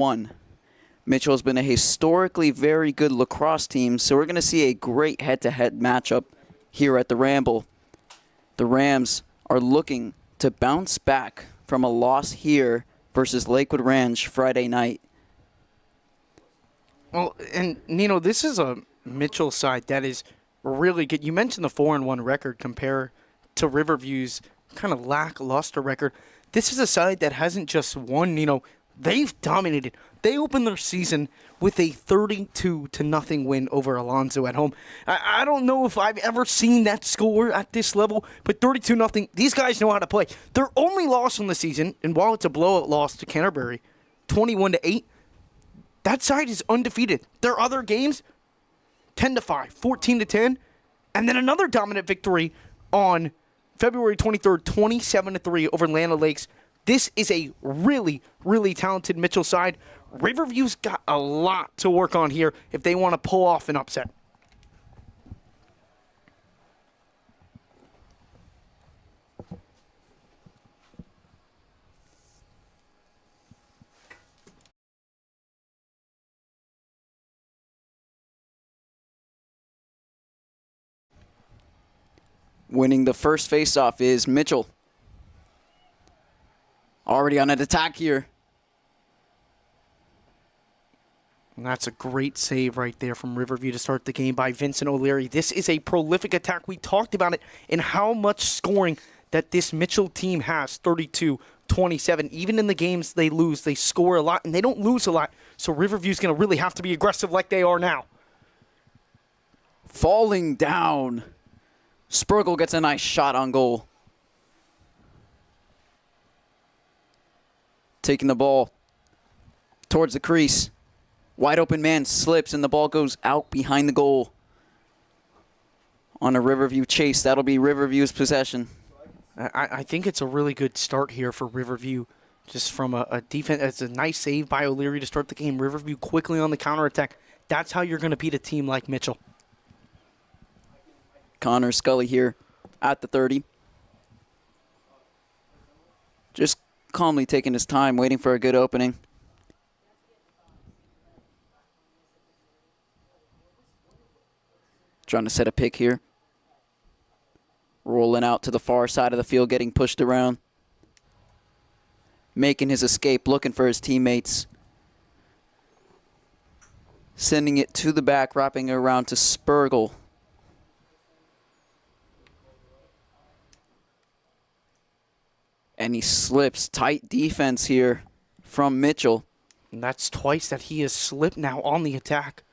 1. Mitchell's been a historically very good lacrosse team, so we're going to see a great head-to-head matchup here at the Ramble. The Rams are looking to bounce back from a loss here versus Lakewood Ranch Friday night. Well, and Nino, this is a Mitchell side that is really good. You mentioned the 4-1 record compared to Riverview's kind of lackluster record. This is a side that hasn't just won, they've dominated. They opened their season with a 32-0 win over Alonzo at home. I don't know if I've ever seen that score at this level, but 32-0, these guys know how to play. Their only loss in the season, and while it's a blowout loss to Canterbury, 21-8, that side is undefeated. Their other games, 10-5, 14-10, and then another dominant victory on February 23rd, 27-3 over Land O'Lakes. This is a really, really talented Mitchell side. Riverview's got a lot to work on here if they want to pull off an upset. Winning the first faceoff is Mitchell. Already on an attack here. And that's a great save right there from Riverview to start the game by Vincent O'Leary. This is a prolific attack. We talked about it and how much scoring that this Mitchell team has, 32-27. Even in the games they lose, they score a lot, and they don't lose a lot. So Riverview's going to really have to be aggressive like they are now. Falling down. Spurgle gets a nice shot on goal. Taking the ball towards the crease. Wide open man slips and the ball goes out behind the goal. On a Riverview chase, that'll be Riverview's possession. I think it's a really good start here for Riverview. Just from a defense, it's a nice save by O'Leary to start the game. Riverview quickly on the counterattack. That's how you're going to beat a team like Mitchell. Connor Scully here at the 30. Just calmly taking his time, waiting for a good opening. Trying to set a pick here. Rolling out to the far side of the field, getting pushed around. Making his escape, looking for his teammates. Sending it to the back, wrapping it around to Spurgle. And he slips. Tight defense here from Mitchell. And that's twice that he has slipped now on the attack.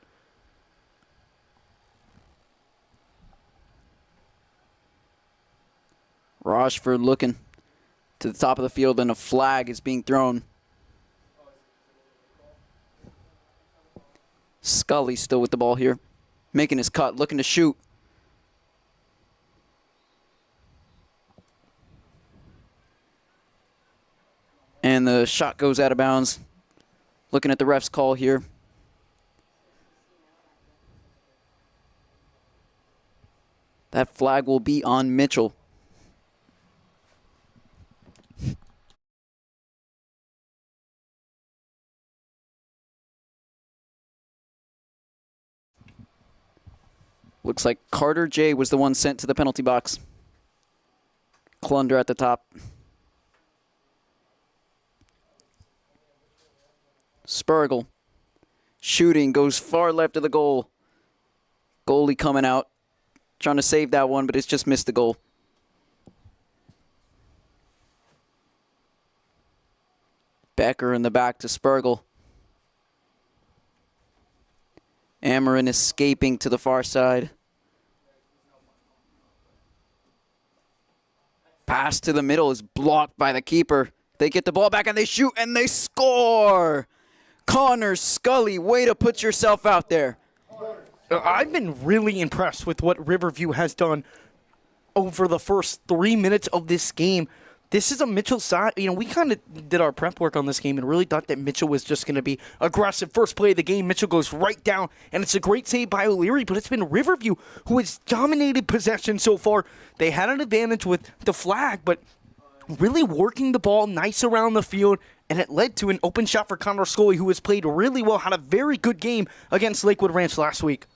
Rochford looking to the top of the field, and a flag is being thrown. Scully still with the ball here. Making his cut, looking to shoot. And the shot goes out of bounds. Looking at the ref's call here. That flag will be on Mitchell. Looks like Carter J was the one sent to the penalty box. Clunder at the top. Spurgle. Shooting, goes far left of the goal. Goalie coming out. Trying to save that one, but it's just missed the goal. Becker in the back to Spurgle. Amarin escaping to the far side. Pass to the middle is blocked by the keeper. They get the ball back and they shoot and they score. Connor Scully, way to put yourself out there. I've been really impressed with what Riverview has done over the first 3 minutes of this game. This is a Mitchell side. We kind of did our prep work on this game and really thought that Mitchell was just going to be aggressive. First play of the game, Mitchell goes right down, and it's a great save by O'Leary, but it's been Riverview who has dominated possession so far. They had an advantage with the flag, but really working the ball nice around the field and it led to an open shot for Connor Scully, who has played really well, had a very good game against Lakewood Ranch last week.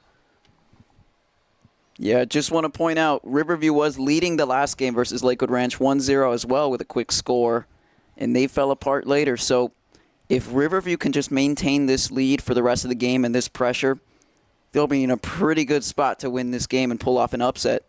Yeah, just want to point out, Riverview was leading the last game versus Lakewood Ranch 1-0 as well with a quick score, and they fell apart later. So if Riverview can just maintain this lead for the rest of the game and this pressure, they'll be in a pretty good spot to win this game and pull off an upset.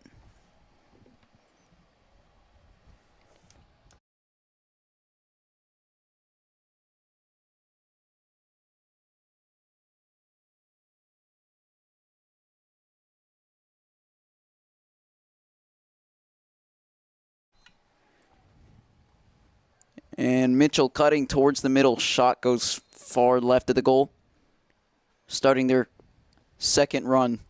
And Mitchell cutting towards the middle. Shot goes far left of the goal. Starting their second run.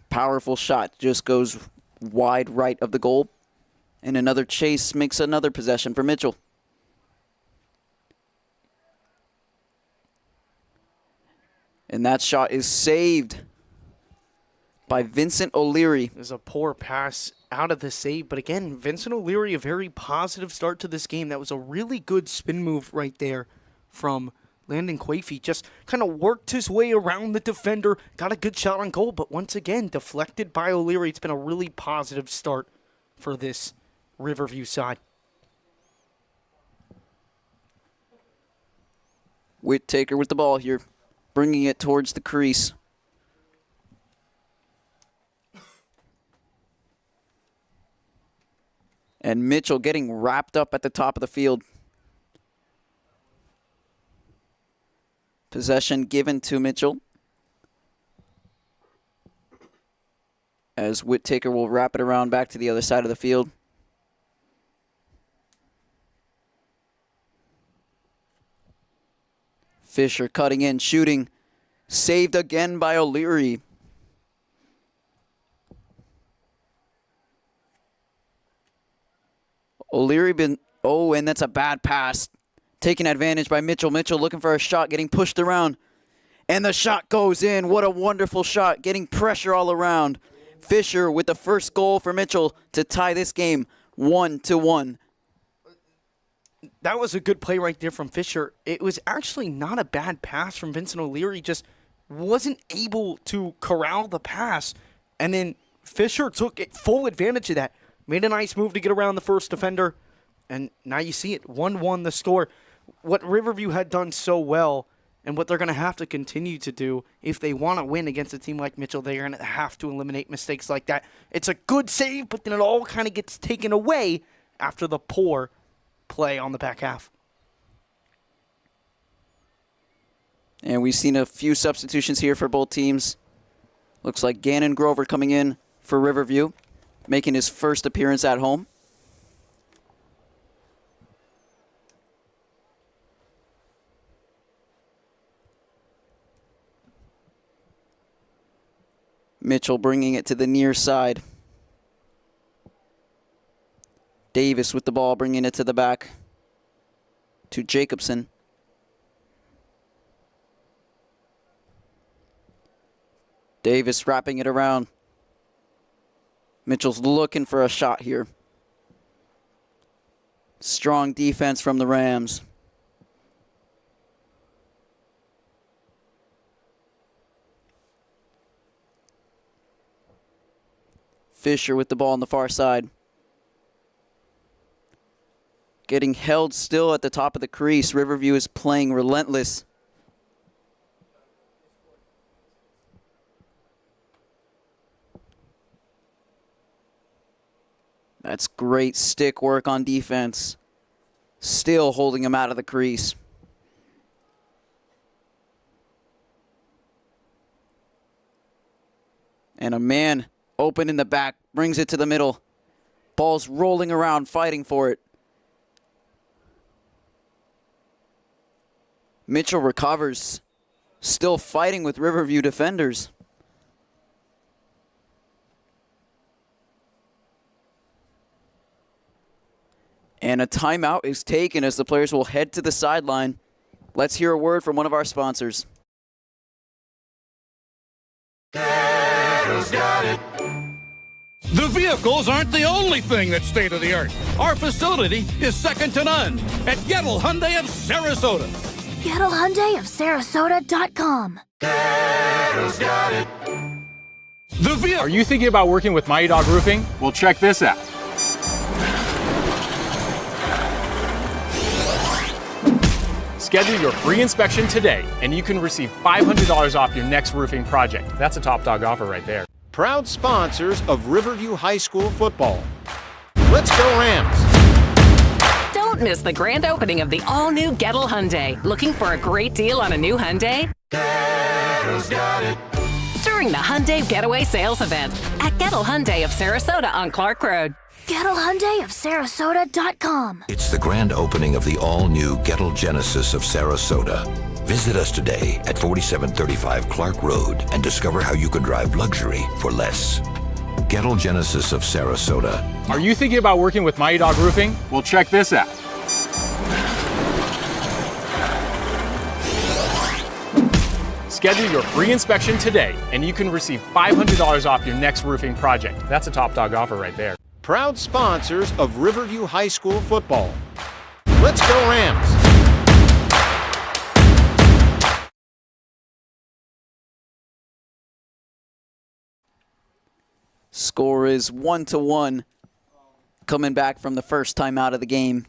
Powerful shot. Just goes wide right of the goal. And another chase makes another possession for Mitchell. And that shot is saved by Vincent O'Leary. There's a poor pass out of the save, but again, Vincent O'Leary, a very positive start to this game. That was a really good spin move right there from Landon Quafey. Just kind of worked his way around the defender, got a good shot on goal, but once again, deflected by O'Leary. It's been a really positive start for this Riverview side. Whittaker with the ball here, bringing it towards the crease. And Mitchell getting wrapped up at the top of the field. Possession given to Mitchell. As Whittaker will wrap it around back to the other side of the field. Fisher cutting in, shooting. Saved again by O'Leary. O'Leary and that's a bad pass. Taken advantage by Mitchell. Mitchell looking for a shot, getting pushed around. And the shot goes in. What a wonderful shot, getting pressure all around. Fisher with the first goal for Mitchell to tie this game 1-1. That was a good play right there from Fisher. It was actually not a bad pass from Vincent O'Leary, just wasn't able to corral the pass. And then Fisher took full advantage of that. Made a nice move to get around the first defender. And now you see it, 1-1 the score. What Riverview had done so well, and what they're going to have to continue to do if they want to win against a team like Mitchell, they're going to have to eliminate mistakes like that. It's a good save, but then it all kind of gets taken away after the poor play on the back half. And we've seen a few substitutions here for both teams. Looks like Gannon Grover coming in for Riverview, making his first appearance at home. Mitchell bringing it to the near side. Davis with the ball, bringing it to the back to Jacobson. Davis wrapping it around. Mitchell's looking for a shot here. Strong defense from the Rams. Fisher with the ball on the far side. Getting held still at the top of the crease. Riverview is playing relentless. That's great stick work on defense. Still holding him out of the crease. And a man open in the back, brings it to the middle. Ball's rolling around, fighting for it. Mitchell recovers, still fighting with Riverview defenders. And a timeout is taken as the players will head to the sideline. Let's hear a word from one of our sponsors. Got it. The vehicles aren't the only thing that's state-of-the-art. Our facility is second to none at Gettle Hyundai of Sarasota. Gettle Hyundai of Sarasota.com. Are you thinking about working with Mighty Dog Roofing? Well, check this out. Schedule your free inspection today, and you can receive $500 off your next roofing project. That's a top dog offer right there. Proud sponsors of Riverview High School football. Let's go Rams! Don't miss the grand opening of the all-new Gettle Hyundai. Looking for a great deal on a new Hyundai? Gettle's got it. During the Hyundai Getaway Sales Event at Gettle Hyundai of Sarasota on Clark Road. Gettle Hyundai of Sarasota.com. It's the grand opening of the all-new Gettle Genesis of Sarasota. Visit us today at 4735 Clark Road and discover how you can drive luxury for less. Gettle Genesis of Sarasota. Are you thinking about working with Mighty Dog Roofing? Well, check this out. Schedule your free inspection today, and you can receive $500 off your next roofing project. That's a top dog offer right there. Proud sponsors of Riverview High School football. Let's go Rams! Score is 1-1, coming back from the first time out of the game.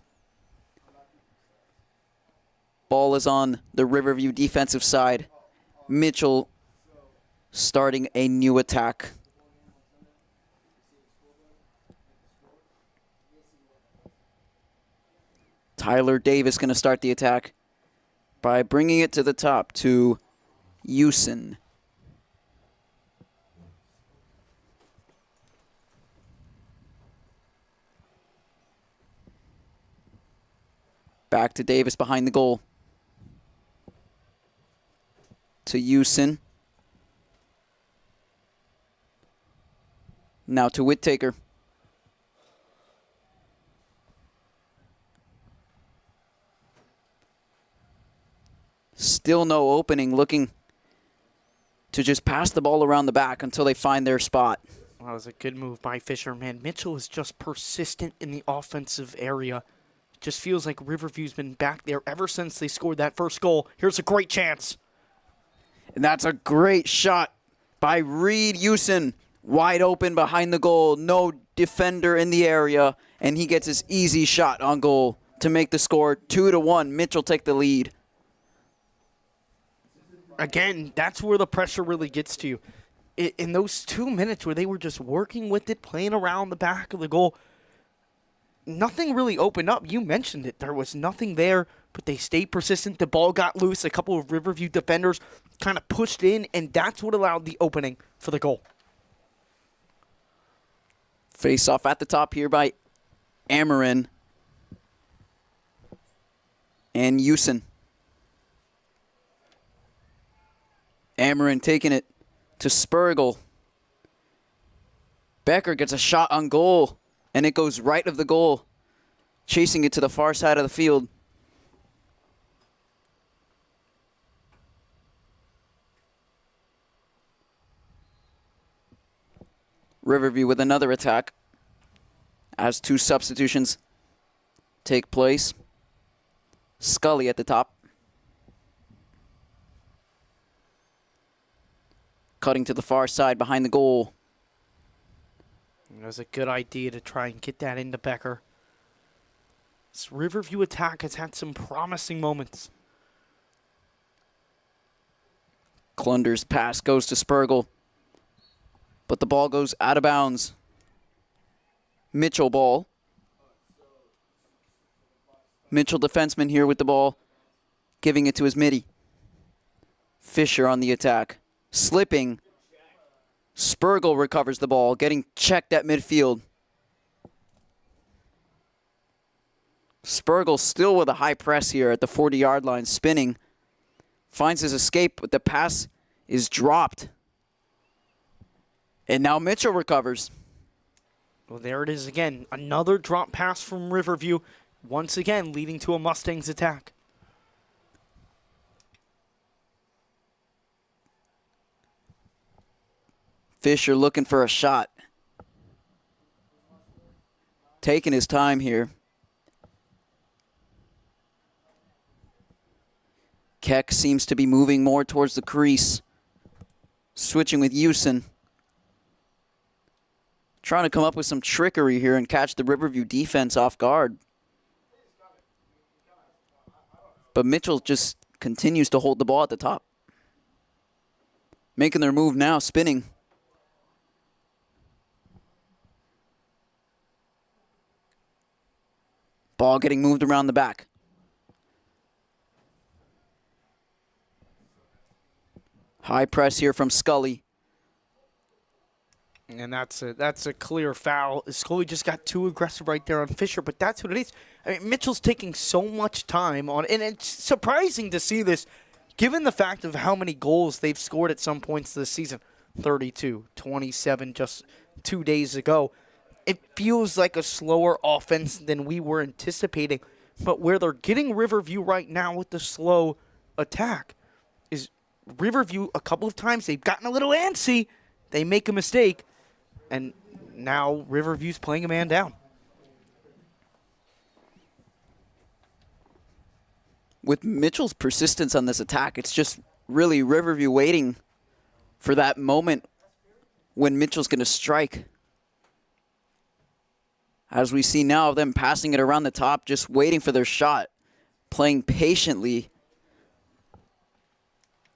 Ball is on the Riverview defensive side. Mitchell starting a new attack. Tyler Davis going to start the attack by bringing it to the top to Houston. Back to Davis behind the goal. To Houston. Now to Whittaker. Still no opening, looking to just pass the ball around the back until they find their spot. Well, that was a good move by Fisher, man. Mitchell is just persistent in the offensive area. Just feels like Riverview's been back there ever since they scored that first goal. Here's a great chance. And that's a great shot by Reed Houston. Wide open behind the goal. No defender in the area. And he gets his easy shot on goal to make the score 2-1. Mitchell take the lead. Again, that's where the pressure really gets to you. In those 2 minutes where they were just working with it, playing around the back of the goal, nothing really opened up. You mentioned it. There was nothing there, but they stayed persistent. The ball got loose. A couple of Riverview defenders kind of pushed in, and that's what allowed the opening for the goal. Face off at the top here by Amarin and Houston. Amarin taking it to Spurgle. Becker gets a shot on goal, and it goes right of the goal, chasing it to the far side of the field. Riverview with another attack as two substitutions take place. Scully at the top. Cutting to the far side behind the goal. It was a good idea to try and get that into Becker. This Riverview attack has had some promising moments. Klunder's pass goes to Spurgle, but the ball goes out of bounds. Mitchell ball. Mitchell defenseman here with the ball, giving it to his midi. Fisher on the attack. Slipping. Spurgle recovers the ball, getting checked at midfield. Spurgle still with a high press here at the 40-yard line, spinning. Finds his escape, but the pass is dropped. And now Mitchell recovers. Well, there it is again. Another drop pass from Riverview, once again leading to a Mustangs attack. Fisher looking for a shot. taking his time here. Keck seems to be moving more towards the crease. Switching with Houston. Trying to come up with some trickery here and catch the Riverview defense off guard. But Mitchell just continues to hold the ball at the top. Making their move now, spinning. Ball getting moved around the back. High press here from Scully. And that's a clear foul. Scully just got too aggressive right there on Fisher, but that's what it is. I mean, Mitchell's taking so much time on, and it's surprising to see this, given the fact of how many goals they've scored at some points this season. 32, 27 just 2 days ago. It feels like a slower offense than we were anticipating, but where they're getting Riverview right now with the slow attack is Riverview a couple of times they've gotten a little antsy, they make a mistake, and now Riverview's playing a man down. With Mitchell's persistence on this attack, it's just really Riverview waiting for that moment when Mitchell's going to strike. As we see now, them passing it around the top, just waiting for their shot, playing patiently.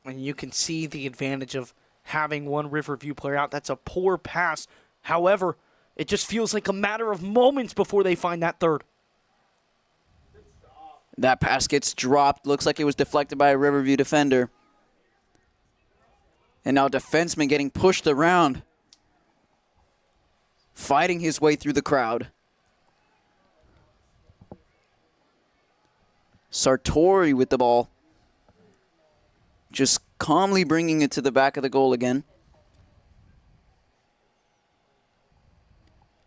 And you can see the advantage of having one Riverview player out. That's a poor pass. However, it just feels like a matter of moments before they find that third. That pass gets dropped. Looks like it was deflected by a Riverview defender. And now defenseman getting pushed around. Fighting his way through the crowd. Sartori with the ball. Just calmly bringing it to the back of the goal again.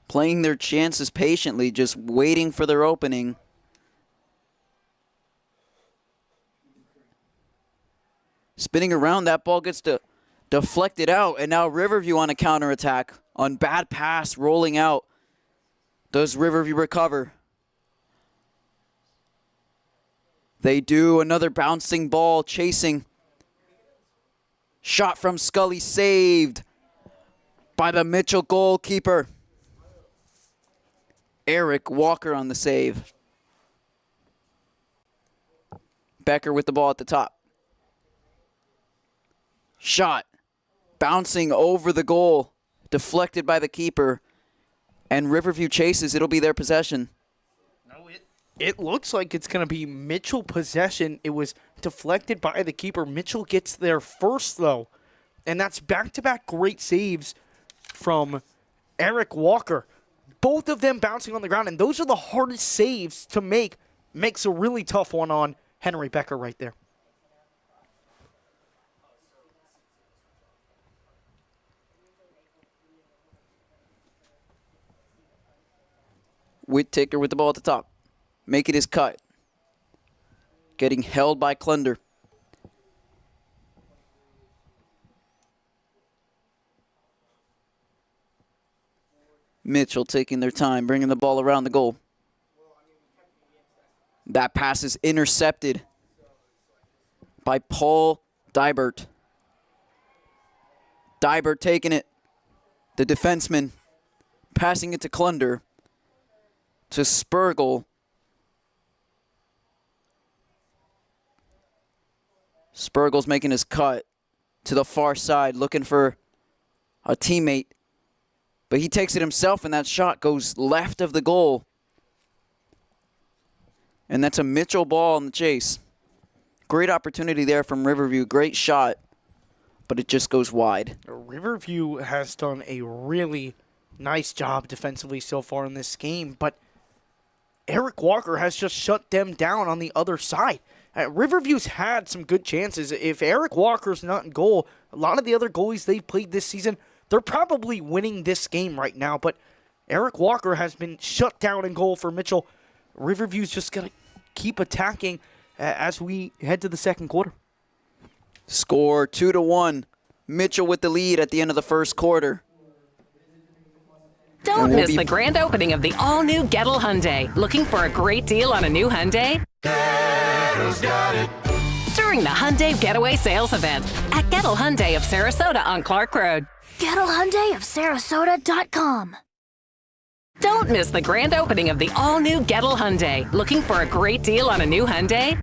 Playing their chances patiently, just waiting for their opening. Spinning around, that ball gets deflected out, and now Riverview on a counterattack. On bad pass, rolling out. Does Riverview recover? They do. Another bouncing ball, chasing. Shot from Scully, saved by the Mitchell goalkeeper. Eric Walker on the save. Becker with the ball at the top. Shot. Bouncing over the goal. Deflected by the keeper. And Riverview chases. It'll be their possession. It looks like it's going to be Mitchell possession. It was deflected by the keeper. Mitchell gets there first, though. And that's back-to-back great saves from Eric Walker. Both of them bouncing on the ground. And those are the hardest saves to make. Makes a really tough one on Henry Becker right there. Whittaker with the ball at the top. Making his cut. Getting held by Klunder. Mitchell taking their time, bringing the ball around the goal. That pass is intercepted by Paul Dybert. Dybert taking it. The defenseman passing it to Klunder. To Spurgle. Spurgle's making his cut to the far side, looking for a teammate. But he takes it himself, and that shot goes left of the goal. And that's a Mitchell ball in the chase. Great opportunity there from Riverview. Great shot, but it just goes wide. Riverview has done a really nice job defensively so far in this game, but Eric Walker has just shut them down on the other side. Riverview's had some good chances. If Eric Walker's not in goal, a lot of the other goalies they've played this season, they're probably winning this game right now. But Eric Walker has been shut down in goal for Mitchell. Riverview's just going to keep attacking as we head to the second quarter. Score 2-1. Mitchell with the lead at the end of the first quarter. Don't And we'll miss be- the grand opening of the all-new Gettle Hyundai. Looking for a great deal on a new Hyundai? During the Hyundai Getaway Sales Event at Gettle Hyundai of Sarasota on Clark Road. Gettle Hyundai of Sarasota.com. Don't miss the grand opening of the all-new Gettle Hyundai. Looking for a great deal on a new Hyundai?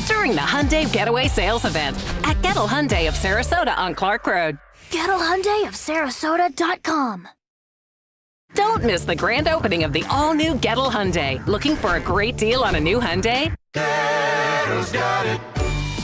During the Hyundai Getaway Sales Event at Gettle Hyundai of Sarasota on Clark Road. Gettle Hyundai of Sarasota.com. Don't miss the grand opening of the all-new Gettle Hyundai. Looking for a great deal on a new Hyundai?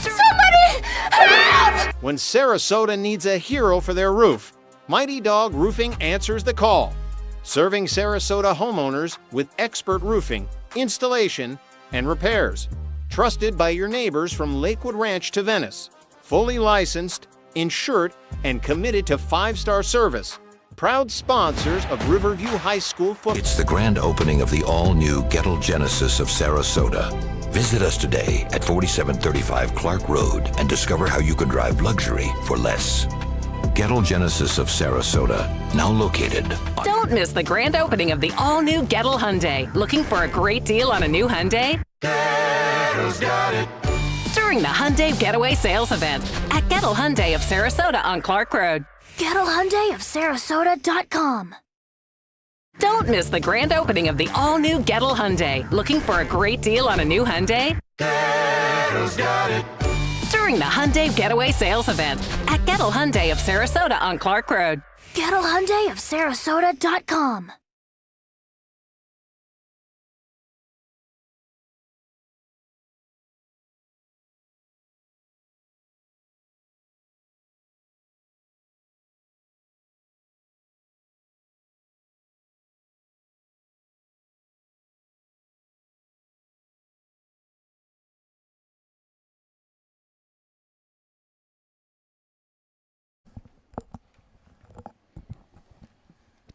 Somebody help! When Sarasota needs a hero for their roof, Mighty Dog Roofing answers the call. Serving Sarasota homeowners with expert roofing, installation, and repairs. Trusted by your neighbors from Lakewood Ranch to Venice. Fully licensed, insured, and committed to 5-star service. Proud sponsors of Riverview High School football. It's the grand opening of the all-new Gettle Genesis of Sarasota. Visit us today at 4735 Clark Road and discover how you can drive luxury for less. Gettle Genesis of Sarasota, now located on... Don't miss the grand opening of the all-new Gettle Hyundai. Looking for a great deal on a new Hyundai? During the Hyundai Getaway Sales Event at Gettle Hyundai of Sarasota on Clark Road. Gettle Hyundai of Sarasota.com. Don't miss the grand opening of the all-new Gettle Hyundai. Looking for a great deal on a new Hyundai? During the Hyundai Getaway Sales Event at Gettle Hyundai of Sarasota on Clark Road. Gettle Hyundai of Sarasota.com.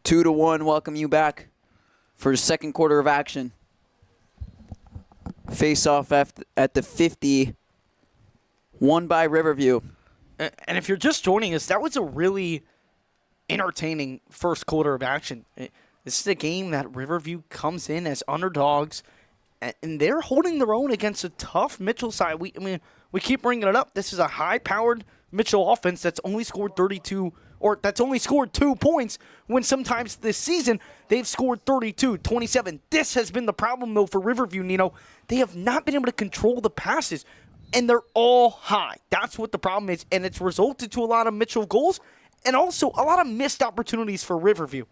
Two to one, welcome you back for the second quarter of action. Face off at the 50, won by Riverview. And if you're just joining us, that was a really entertaining first quarter of action. This is a game that Riverview comes in as underdogs, and they're holding their own against a tough Mitchell side. We keep bringing it up. This is a high-powered Mitchell offense that's only scored 32, or that's only scored 2 points, when sometimes this season they've scored 32, 27. This has been the problem, though, for Riverview, Nino. They have not been able to control the passes, and they're all high. That's what the problem is, and it's resulted to a lot of Mitchell goals and also a lot of missed opportunities for Riverview.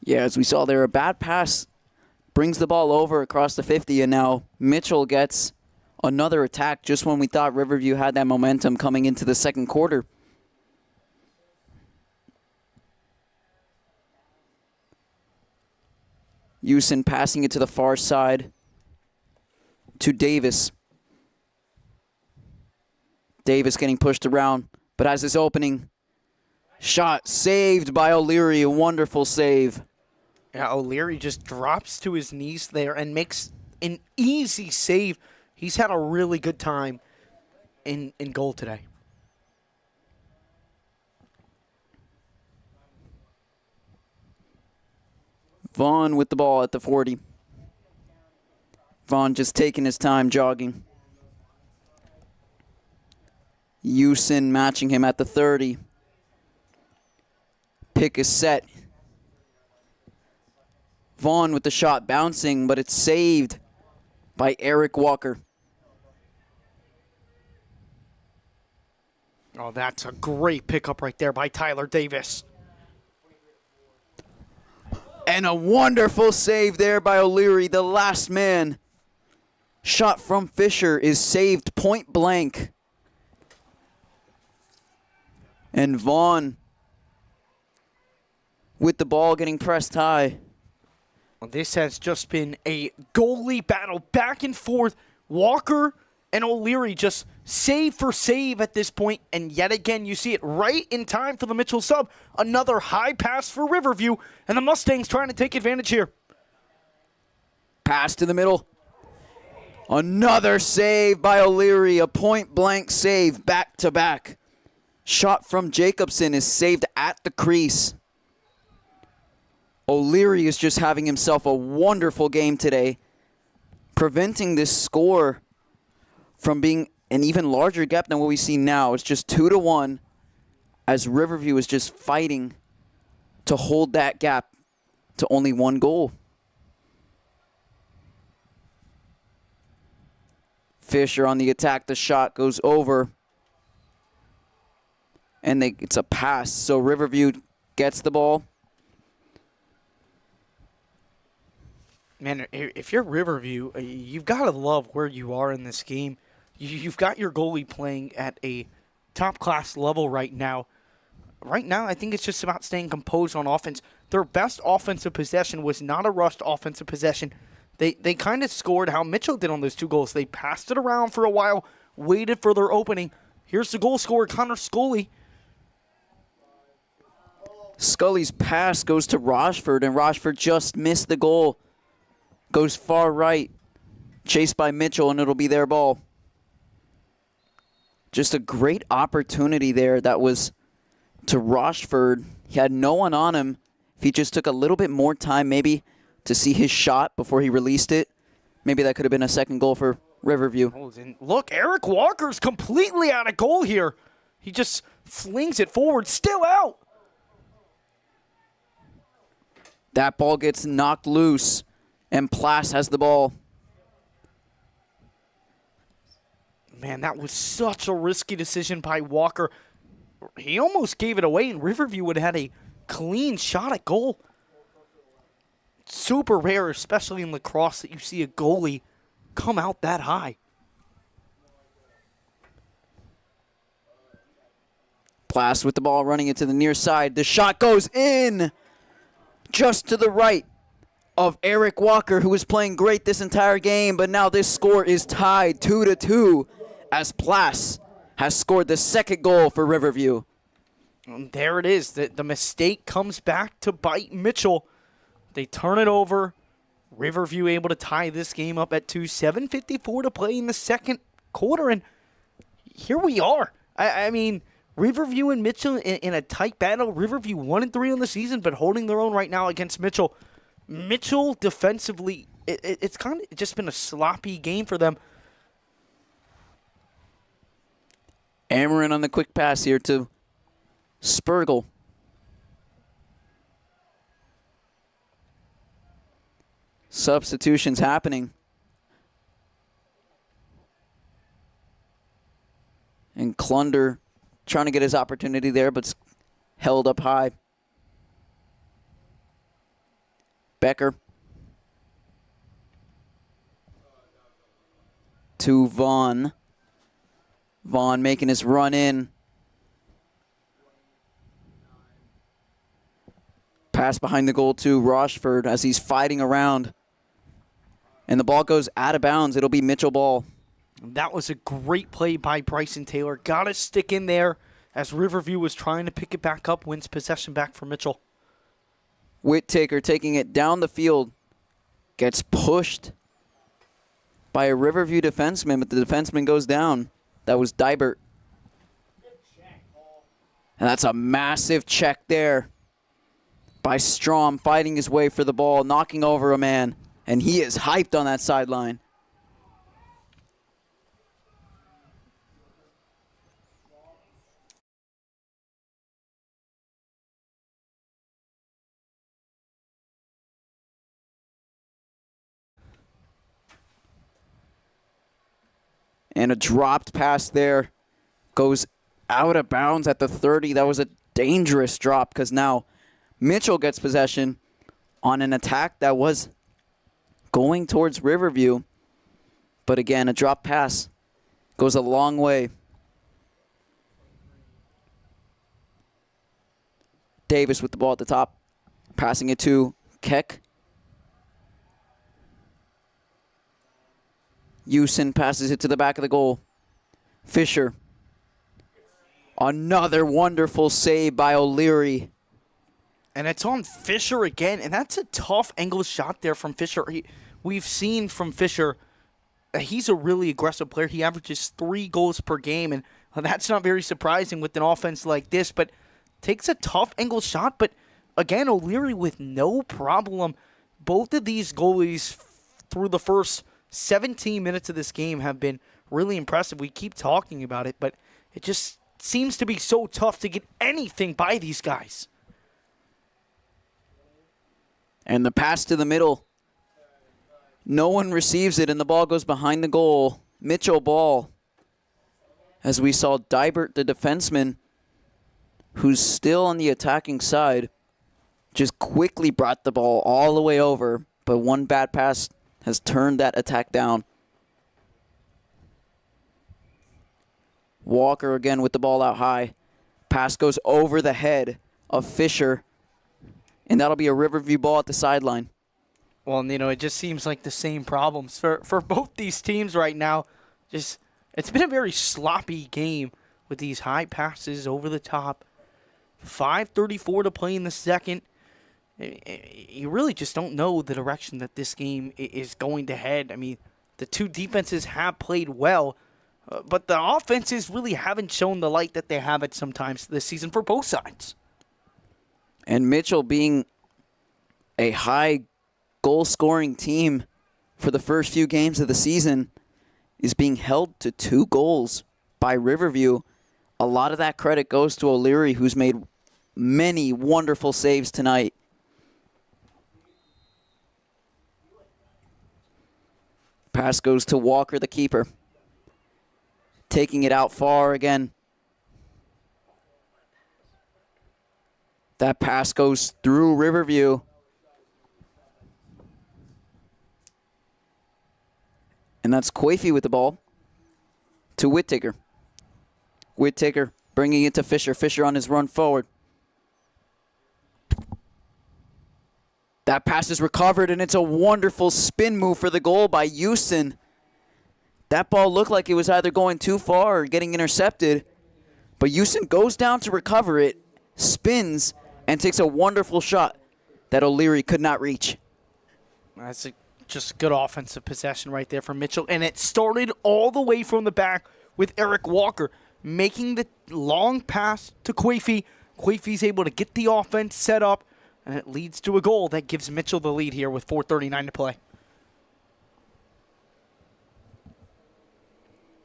Yeah, as we saw there, a bad pass brings the ball over across the 50, and now Mitchell gets another attack just when we thought Riverview had that momentum coming into the second quarter. Houston passing it to the far side to Davis. Davis getting pushed around, but has his opening shot saved by O'Leary. A wonderful save. Yeah, O'Leary just drops to his knees there and makes an easy save. He's had a really good time in goal today. Vaughn with the ball at the 40. Vaughn just taking his time jogging. Houston matching him at the 30. Pick is set. Vaughn with the shot bouncing, but it's saved by Eric Walker. Oh, that's a great pickup right there by Tyler Davis. And a wonderful save there by O'Leary, the last man. Shot from Fisher is saved point blank. And Vaughn with the ball getting pressed high. Well, this has just been a goalie battle back and forth. Walker and O'Leary just save for save at this point, and yet again you see it right in time for the Mitchell sub. Another high pass for Riverview, and the Mustangs trying to take advantage here. Pass to the middle. Another save by O'Leary, a point-blank save back-to-back. Shot from Jacobson is saved at the crease. O'Leary is just having himself a wonderful game today, preventing this score from being an even larger gap than what we see now. It's just 2-1 as Riverview is just fighting to hold that gap to only 1 goal. Fisher on the attack. The shot goes over. And it's a pass. So Riverview gets the ball. Man, if you're Riverview, you've got to love where you are in this game. You've got your goalie playing at a top-class level right now. Right now, I think it's just about staying composed on offense. Their best offensive possession was not a rushed offensive possession. They kind of scored how Mitchell did on those 2 goals. They passed it around for a while, waited for their opening. Here's the goal scorer, Connor Scully. Scully's pass goes to Rochford, and Rochford just missed the goal. Goes far right, chased by Mitchell, and it'll be their ball. Just a great opportunity there that was to Rochford. He had no one on him. If he just took a little bit more time maybe to see his shot before he released it, maybe that could have been a second goal for Riverview. Look, Eric Walker's completely out of goal here. He just flings it forward, still out. That ball gets knocked loose, and Plass has the ball. Man, that was such a risky decision by Walker. He almost gave it away, and Riverview would have had a clean shot at goal. Super rare, especially in lacrosse, that you see a goalie come out that high. Plass with the ball running it to the near side. The shot goes in just to the right of Eric Walker, who was playing great this entire game, but now this score is tied 2-2 as Plass has scored the second goal for Riverview. And there it is. The mistake comes back to bite Mitchell. They turn it over. Riverview able to tie this game up at 2. 7:54 to play in the second quarter, and here we are. I mean, Riverview and Mitchell in a tight battle. Riverview 1-3 on the season, but holding their own right now against Mitchell. Mitchell defensively, it's kind of just been a sloppy game for them. Amarin on the quick pass here to Spurgle. Substitutions happening. And Klunder trying to get his opportunity there, but held up high. Becker. To Vaughn. Vaughn making his run in. Pass behind the goal to Rochford as he's fighting around. And the ball goes out of bounds. It'll be Mitchell ball. That was a great play by Bryson Taylor. Got to stick in there as Riverview was trying to pick it back up. Wins possession back for Mitchell. Whittaker taking it down the field. Gets pushed by a Riverview defenseman, but the defenseman goes down. That was Dybert. And that's a massive check there by Strom, fighting his way for the ball, knocking over a man. And he is hyped on that sideline. And a dropped pass there goes out of bounds at the 30. That was a dangerous drop because now Mitchell gets possession on an attack that was going towards Riverview. But again, a drop pass goes a long way. Davis with the ball at the top, passing it to Keck. Houston passes it to the back of the goal. Fisher. Another wonderful save by O'Leary. And it's on Fisher again, and that's a tough angle shot there from Fisher. We've seen from Fisher he's a really aggressive player. He averages 3 goals per game, and that's not very surprising with an offense like this, but takes a tough angle shot. But again, O'Leary with no problem. Both of these goalies through the first 17 minutes of this game have been really impressive. We keep talking about it, but it just seems to be so tough to get anything by these guys. And the pass to the middle. No one receives it, and the ball goes behind the goal. Mitchell ball. As we saw Dybert, the defenseman, who's still on the attacking side, just quickly brought the ball all the way over. But one bad pass has turned that attack down. Walker again with the ball out high. Pass goes over the head of Fisher. And that'll be a Riverview ball at the sideline. Well, it just seems like the same problems for both these teams right now. It's been a very sloppy game with these high passes over the top. 5:34 to play in the second. You really just don't know the direction that this game is going to head. I mean, the two defenses have played well, but the offenses really haven't shown the light that they have at sometimes this season for both sides. And Mitchell, being a high goal-scoring team for the first few games of the season, is being held to 2 goals by Riverview. A lot of that credit goes to O'Leary, who's made many wonderful saves tonight. Pass goes to Walker, the keeper. Taking it out far again. That pass goes through Riverview. And that's Coify with the ball to Whittaker. Whittaker bringing it to Fisher. Fisher on his run forward. That pass is recovered, and it's a wonderful spin move for the goal by Houston. That ball looked like it was either going too far or getting intercepted. But Houston goes down to recover it, spins, and takes a wonderful shot that O'Leary could not reach. That's just good offensive possession right there from Mitchell. And it started all the way from the back with Eric Walker making the long pass to Coify. Coify's able to get the offense set up, and it leads to a goal that gives Mitchell the lead here with 4:39 to play.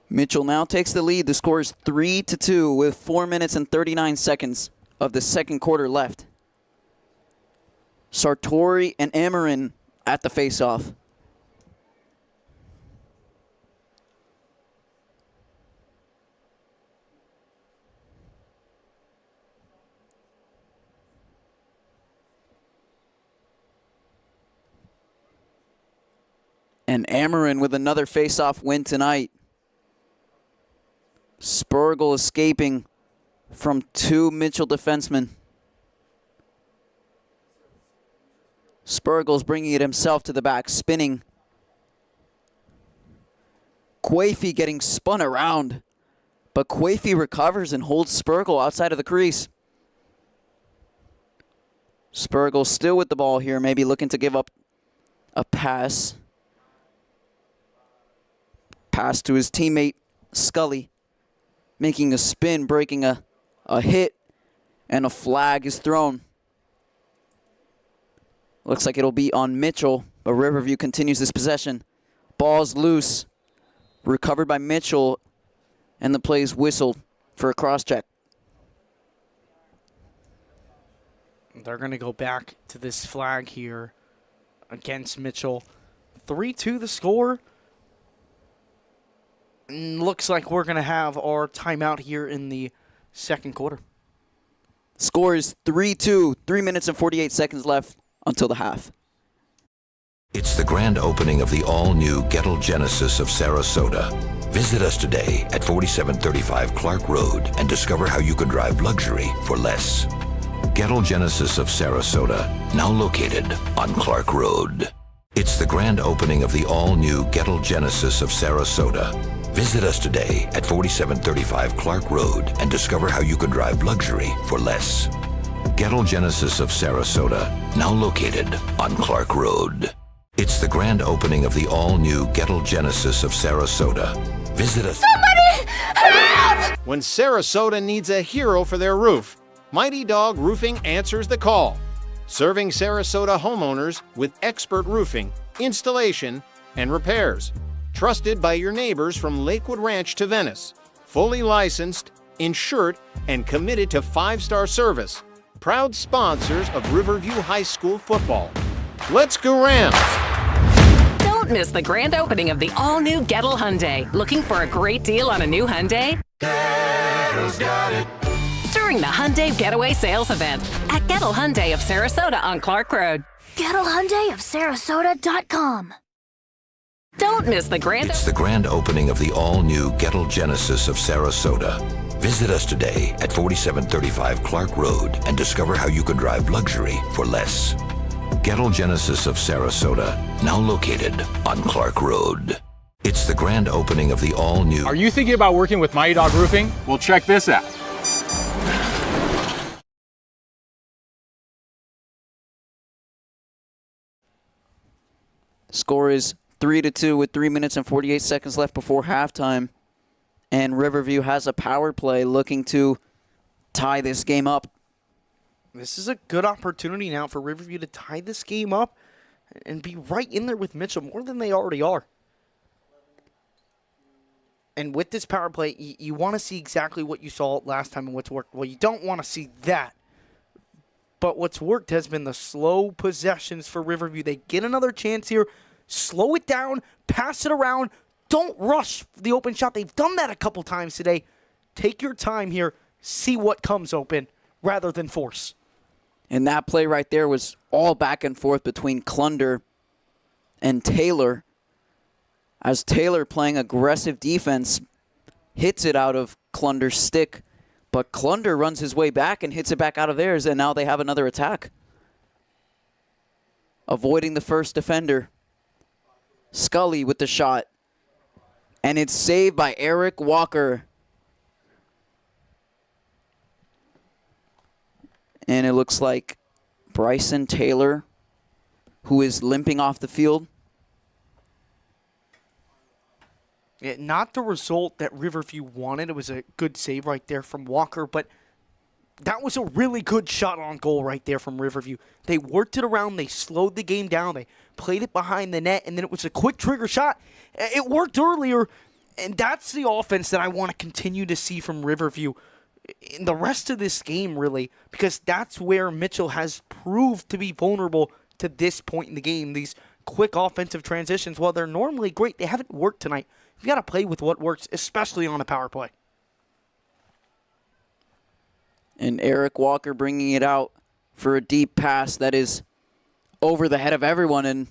Mitchell now takes the lead. The score is 3-2 with 4 minutes and 39 seconds of the second quarter left. Sartori and Amarin at the face-off. And Amarin with another face-off win tonight. Spurgle escaping from 2 Mitchell defensemen. Spurgle's bringing it himself to the back, spinning. Coify getting spun around, but Coify recovers and holds Spurgle outside of the crease. Spurgle still with the ball here, maybe looking to give up a pass. Pass to his teammate, Scully, making a spin, breaking a hit, and a flag is thrown. Looks like it'll be on Mitchell, but Riverview continues this possession. Ball's loose, recovered by Mitchell, and the play's whistled for a cross-check. They're going to go back to this flag here against Mitchell. 3-2 the score. Looks like we're going to have our timeout here in the second quarter. Score is 3-2, 3 minutes and 48 seconds left until the half. It's the grand opening of the all-new Gettle Genesis of Sarasota. Visit us today at 4735 Clark Road and discover how you can drive luxury for less. Gettle Genesis of Sarasota, now located on Clark Road. It's the grand opening of the all-new Gettle Genesis of Sarasota. Visit us today at 4735 Clark Road and discover how you can drive luxury for less. Gettle Genesis of Sarasota, now located on Clark Road. It's the the grand opening of the all-new Gettle Genesis of Sarasota. Visit us. Somebody help! When Sarasota needs a hero for their roof, Mighty Dog Roofing answers the call. Serving Sarasota homeowners with expert roofing, installation, and repairs. Trusted by your neighbors from Lakewood Ranch to Venice. Fully licensed, insured, and committed to 5-star service. Proud sponsors of Riverview High School football. Let's go Rams! Don't miss the grand opening of the all-new Gettle Hyundai. Looking for a great deal on a new Hyundai? During the Hyundai Getaway Sales Event at Gettle Hyundai of Sarasota on Clark Road. Gettle Hyundai of Sarasota.com. Don't miss the grand... It's the grand opening of the all-new Gettle Genesis of Sarasota. Visit us today at 4735 Clark Road and discover how you could drive luxury for less. Gettle Genesis of Sarasota, now located on Clark Road. It's the grand opening of the all-new... Are you thinking about working with Mighty Dog Roofing? Well, check this out. Score is 3-2 with 3 minutes and 48 seconds left before halftime. And Riverview has a power play looking to tie this game up. This is a good opportunity now for Riverview to tie this game up and be right in there with Mitchell more than they already are. And with this power play, you want to see exactly what you saw last time and what's worked. Well, you don't want to see that. But what's worked has been the slow possessions for Riverview. They get another chance here. Slow it down, pass it around. Don't rush the open shot. They've done that a couple times today. Take your time here. See what comes open rather than force. And that play right there was all back and forth between Clunder and Taylor. As Taylor, playing aggressive defense, hits it out of Clunder's stick. But Clunder runs his way back and hits it back out of theirs, and now they have another attack. Avoiding the first defender. Scully with the shot. And it's saved by Eric Walker. And it looks like Bryson Taylor, who is limping off the field. Yeah, not the result that Riverview wanted. It was a good save right there from Walker, but that was a really good shot on goal right there from Riverview. They worked it around. They slowed the game down. They played it behind the net, and then it was a quick trigger shot. It worked earlier, and that's the offense that I want to continue to see from Riverview in the rest of this game, really, because that's where Mitchell has proved to be vulnerable to this point in the game. These quick offensive transitions, while they're normally great, they haven't worked tonight. You've got to play with what works, especially on a power play. And Eric Walker bringing it out for a deep pass that is over the head of everyone and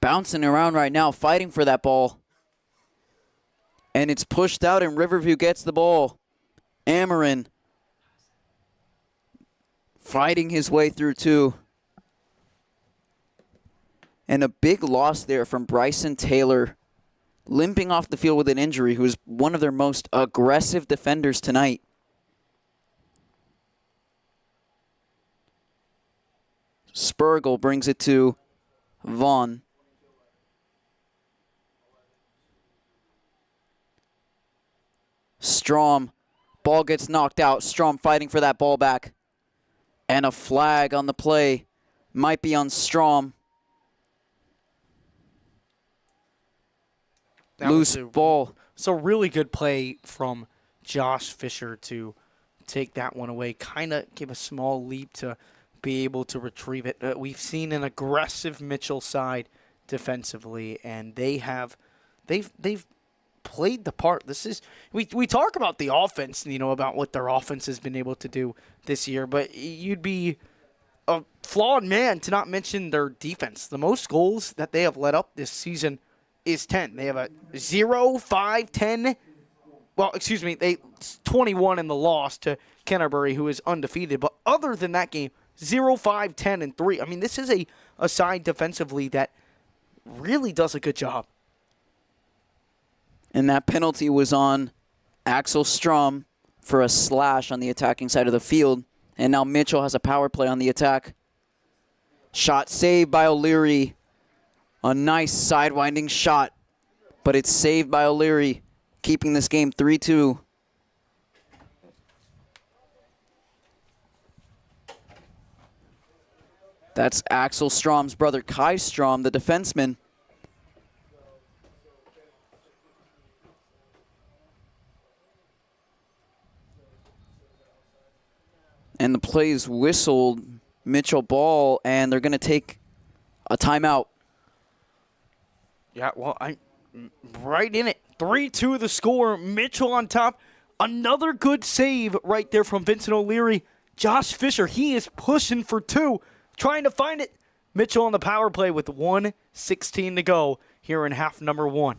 bouncing around right now, fighting for that ball. And it's pushed out, and Riverview gets the ball. Amarin fighting his way through two. And a big loss there from Bryson Taylor, limping off the field with an injury, who is one of their most aggressive defenders tonight. Spurgle brings it to Vaughn. Strom. Ball gets knocked out. Strom fighting for that ball back. And a flag on the play. Might be on Strom. Loose ball. It's a really good play from Josh Fisher to take that one away. Kind of give a small leap to be able to retrieve it. We've seen an aggressive Mitchell side defensively, and they've played the part. This is we talk about the offense, about what their offense has been able to do this year, but you'd be a flawed man to not mention their defense. The most goals that they have let up this season is 10. They have a 0, 5, 10. Well, excuse me, 21 in the loss to Canterbury, who is undefeated. But other than that game, 0, 5, 10, and 3. I mean, this is a side defensively that really does a good job. And that penalty was on Axel Strom for a slash on the attacking side of the field. And now Mitchell has a power play on the attack. Shot saved by O'Leary. A nice sidewinding shot, but it's saved by O'Leary, keeping this game 3-2. That's Axel Strom's brother, Kai Strom, the defenseman. And the play's whistled, Mitchell ball, and they're going to take a timeout. Yeah, well, I'm right in it. 3-2 the score. Mitchell on top. Another good save right there from Vincent O'Leary. Josh Fisher, he is pushing for two, trying to find it. Mitchell on the power play with 1:16 to go here in half number one.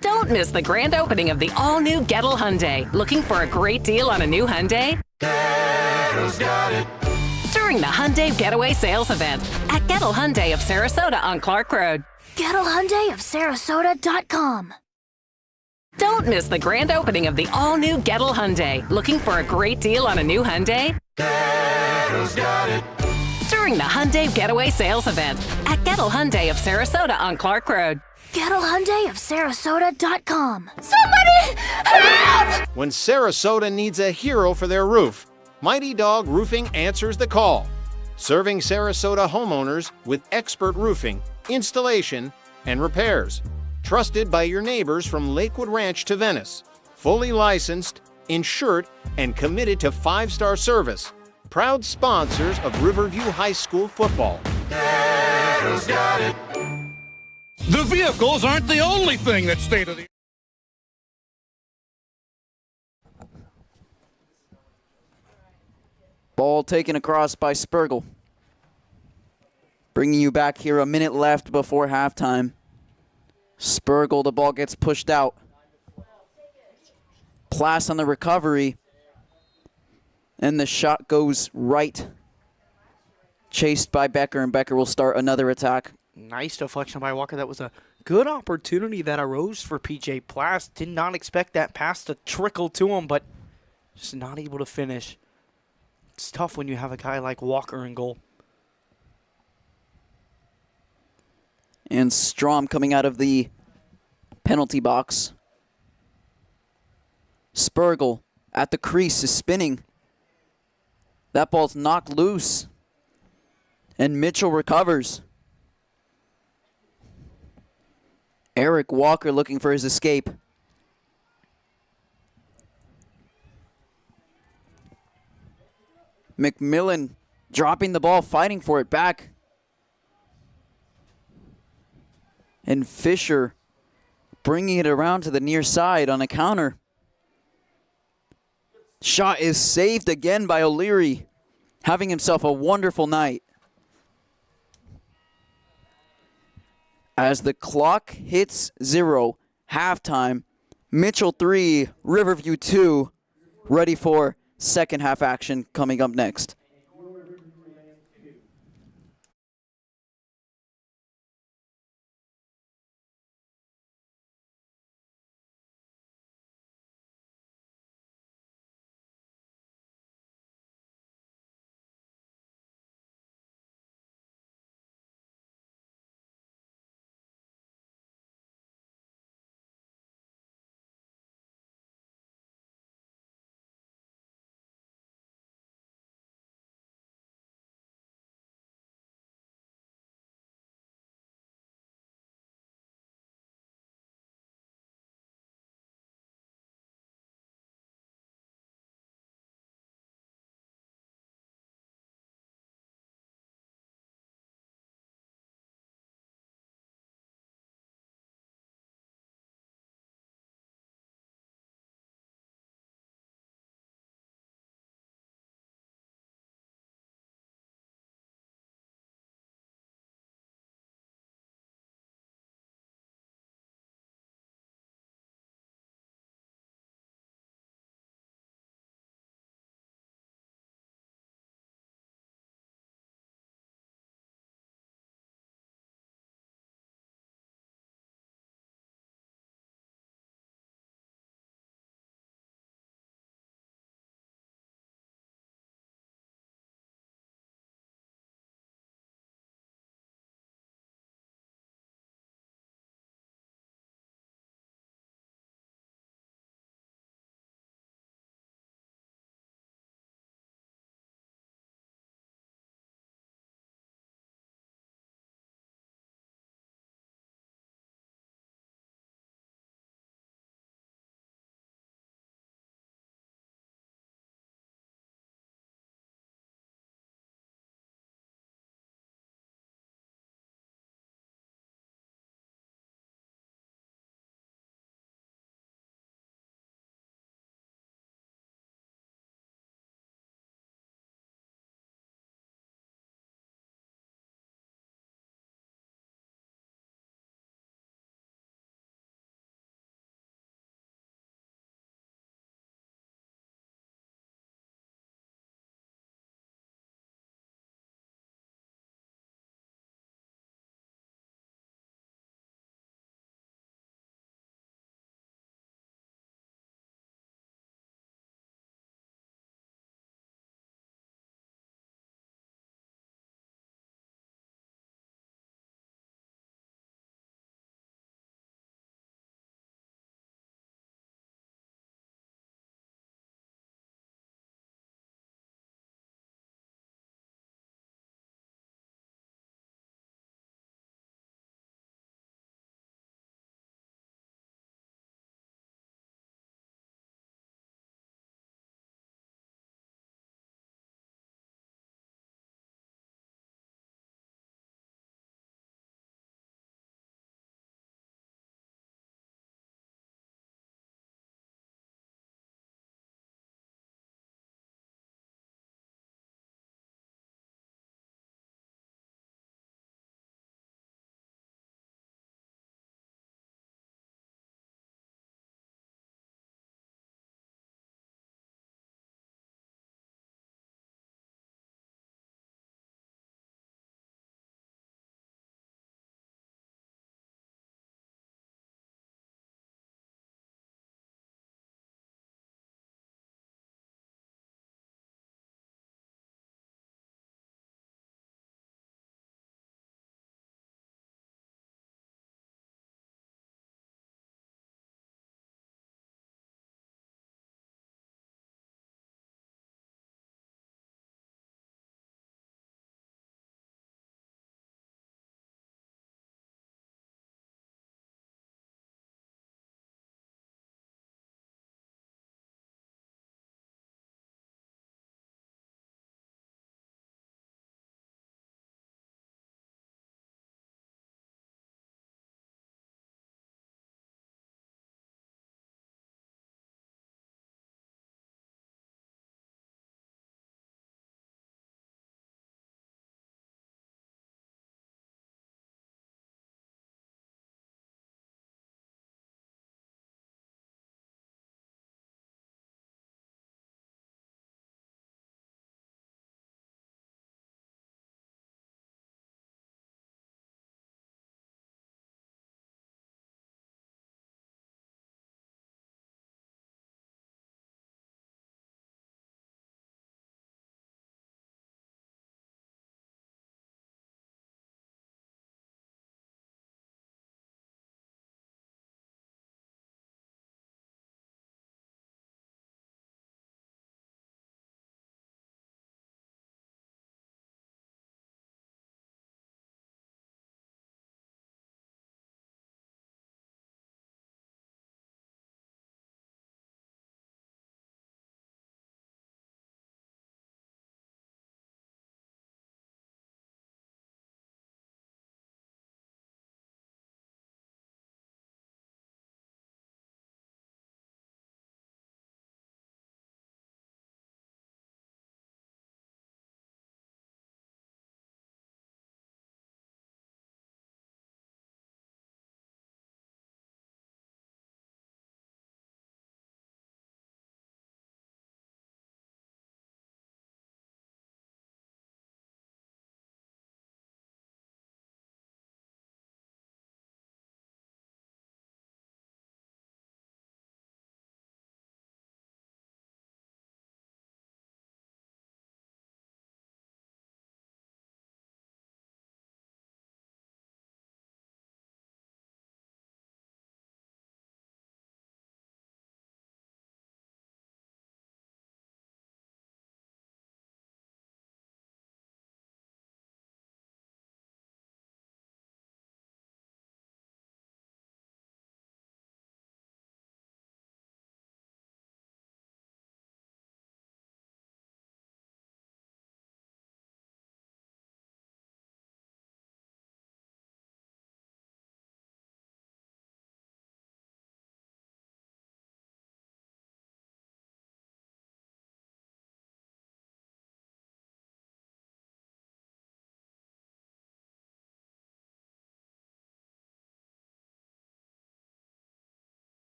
Don't miss the grand opening of the all-new Gettle Hyundai. Looking for a great deal on a new Hyundai? During the Hyundai Getaway Sales Event at Gettle Hyundai of Sarasota on Clark Road. Gettle Hyundai of Sarasota.com. Don't miss the grand opening of the all-new Gettle Hyundai. Looking for a great deal on a new Hyundai? During the Hyundai Getaway Sales Event at Gettle Hyundai of Sarasota on Clark Road. Gettle Hyundai of Sarasota.com. Somebody help! When Sarasota needs a hero for their roof, Mighty Dog Roofing answers the call. Serving Sarasota homeowners with expert roofing, installation, and repairs. Trusted by your neighbors from Lakewood Ranch to Venice. Fully licensed, insured, and committed to 5-star service. Proud sponsors of Riverview High School football. The vehicles aren't the only thing that's state of the Ball taken across by Spurgle. Bringing you back here, a minute left before halftime. Spurgle, the ball gets pushed out. Plass on the recovery. And the shot goes right. Chased by Becker, and Becker will start another attack. Nice deflection by Walker. That was a good opportunity that arose for PJ Plass. Did not expect that pass to trickle to him, but just not able to finish. It's tough when you have a guy like Walker in goal. And Strom coming out of the penalty box. Spurgle at the crease is spinning. That ball's knocked loose. And Mitchell recovers. Eric Walker looking for his escape. McMillan dropping the ball, fighting for it back. And Fisher bringing it around to the near side on a counter. Shot is saved again by O'Leary, having himself a wonderful night. As the clock hits 0, halftime, Mitchell 3, Riverview 2, ready for second half action coming up next.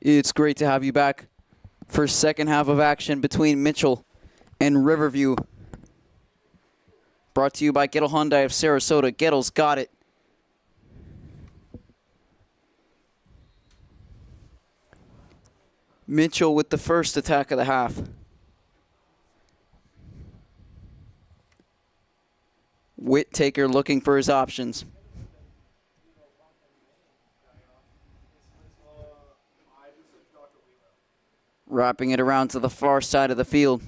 It's great to have you back for second half of action between Mitchell and Riverview. Brought to you by Gettle Hyundai of Sarasota. Gettle's got it. Mitchell with the first attack of the half. Whittaker looking for his options. Wrapping it around to the far side of the field.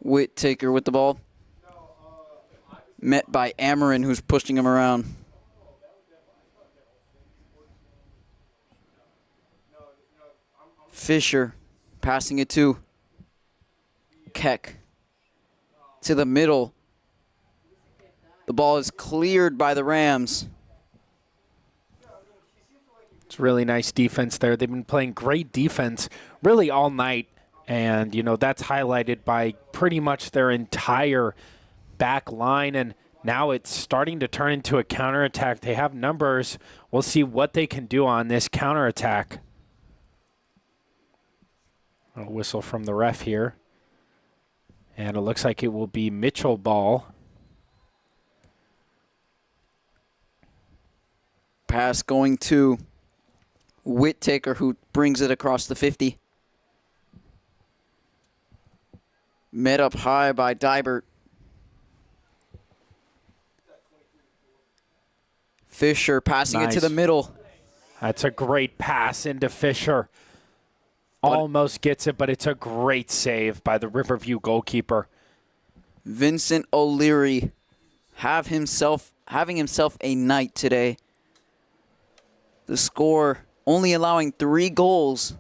Whittaker with the ball. Met by Amarin, who's pushing him around. Fisher passing it to Keck. To the middle. The ball is cleared by the Rams. It's really nice defense there. They've been playing great defense really all night. And, you know, that's highlighted by pretty much their entire back line. And now it's starting to turn into a counterattack. They have numbers. We'll see what they can do on this counterattack. A whistle from the ref here. And it looks like it will be Mitchell ball. Pass going to Whittaker, who brings it across the 50. Met up high by Dybert. Fisher passing it to the middle. That's a great pass into Fisher. Almost gets it, but it's a great save by the Riverview goalkeeper. Vincent O'Leary having himself a night today. The score only allowing 3 goals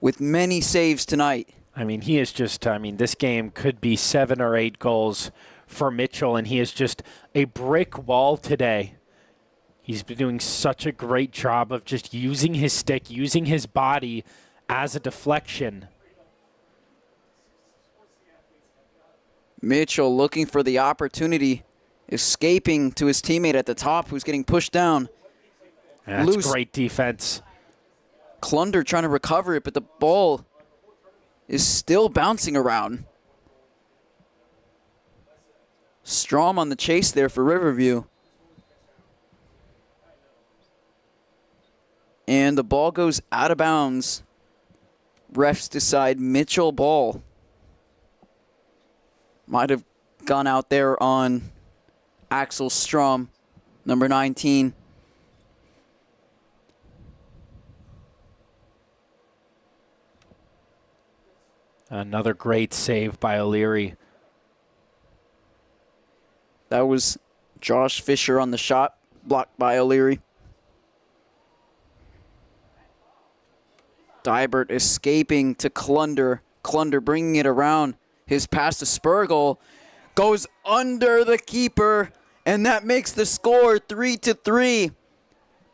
with many saves tonight. I mean, he is just, this game could be 7 or 8 goals for Mitchell, and he is just a brick wall today. He's been doing such a great job of just using his stick, using his body as a deflection. Mitchell looking for the opportunity, escaping to his teammate at the top who's getting pushed down. That's Loose. Great defense. Klunder trying to recover it, but the ball is still bouncing around. Strom on the chase there for Riverview. And the ball goes out of bounds. Refs decide Mitchell ball. Might have gone out there on Axel Strom, number 19. Another great save by O'Leary. That was Josh Fisher on the shot, blocked by O'Leary. Dybert escaping to Klunder. Klunder bringing it around. His pass to Spurgle goes under the keeper, and that makes the score 3-3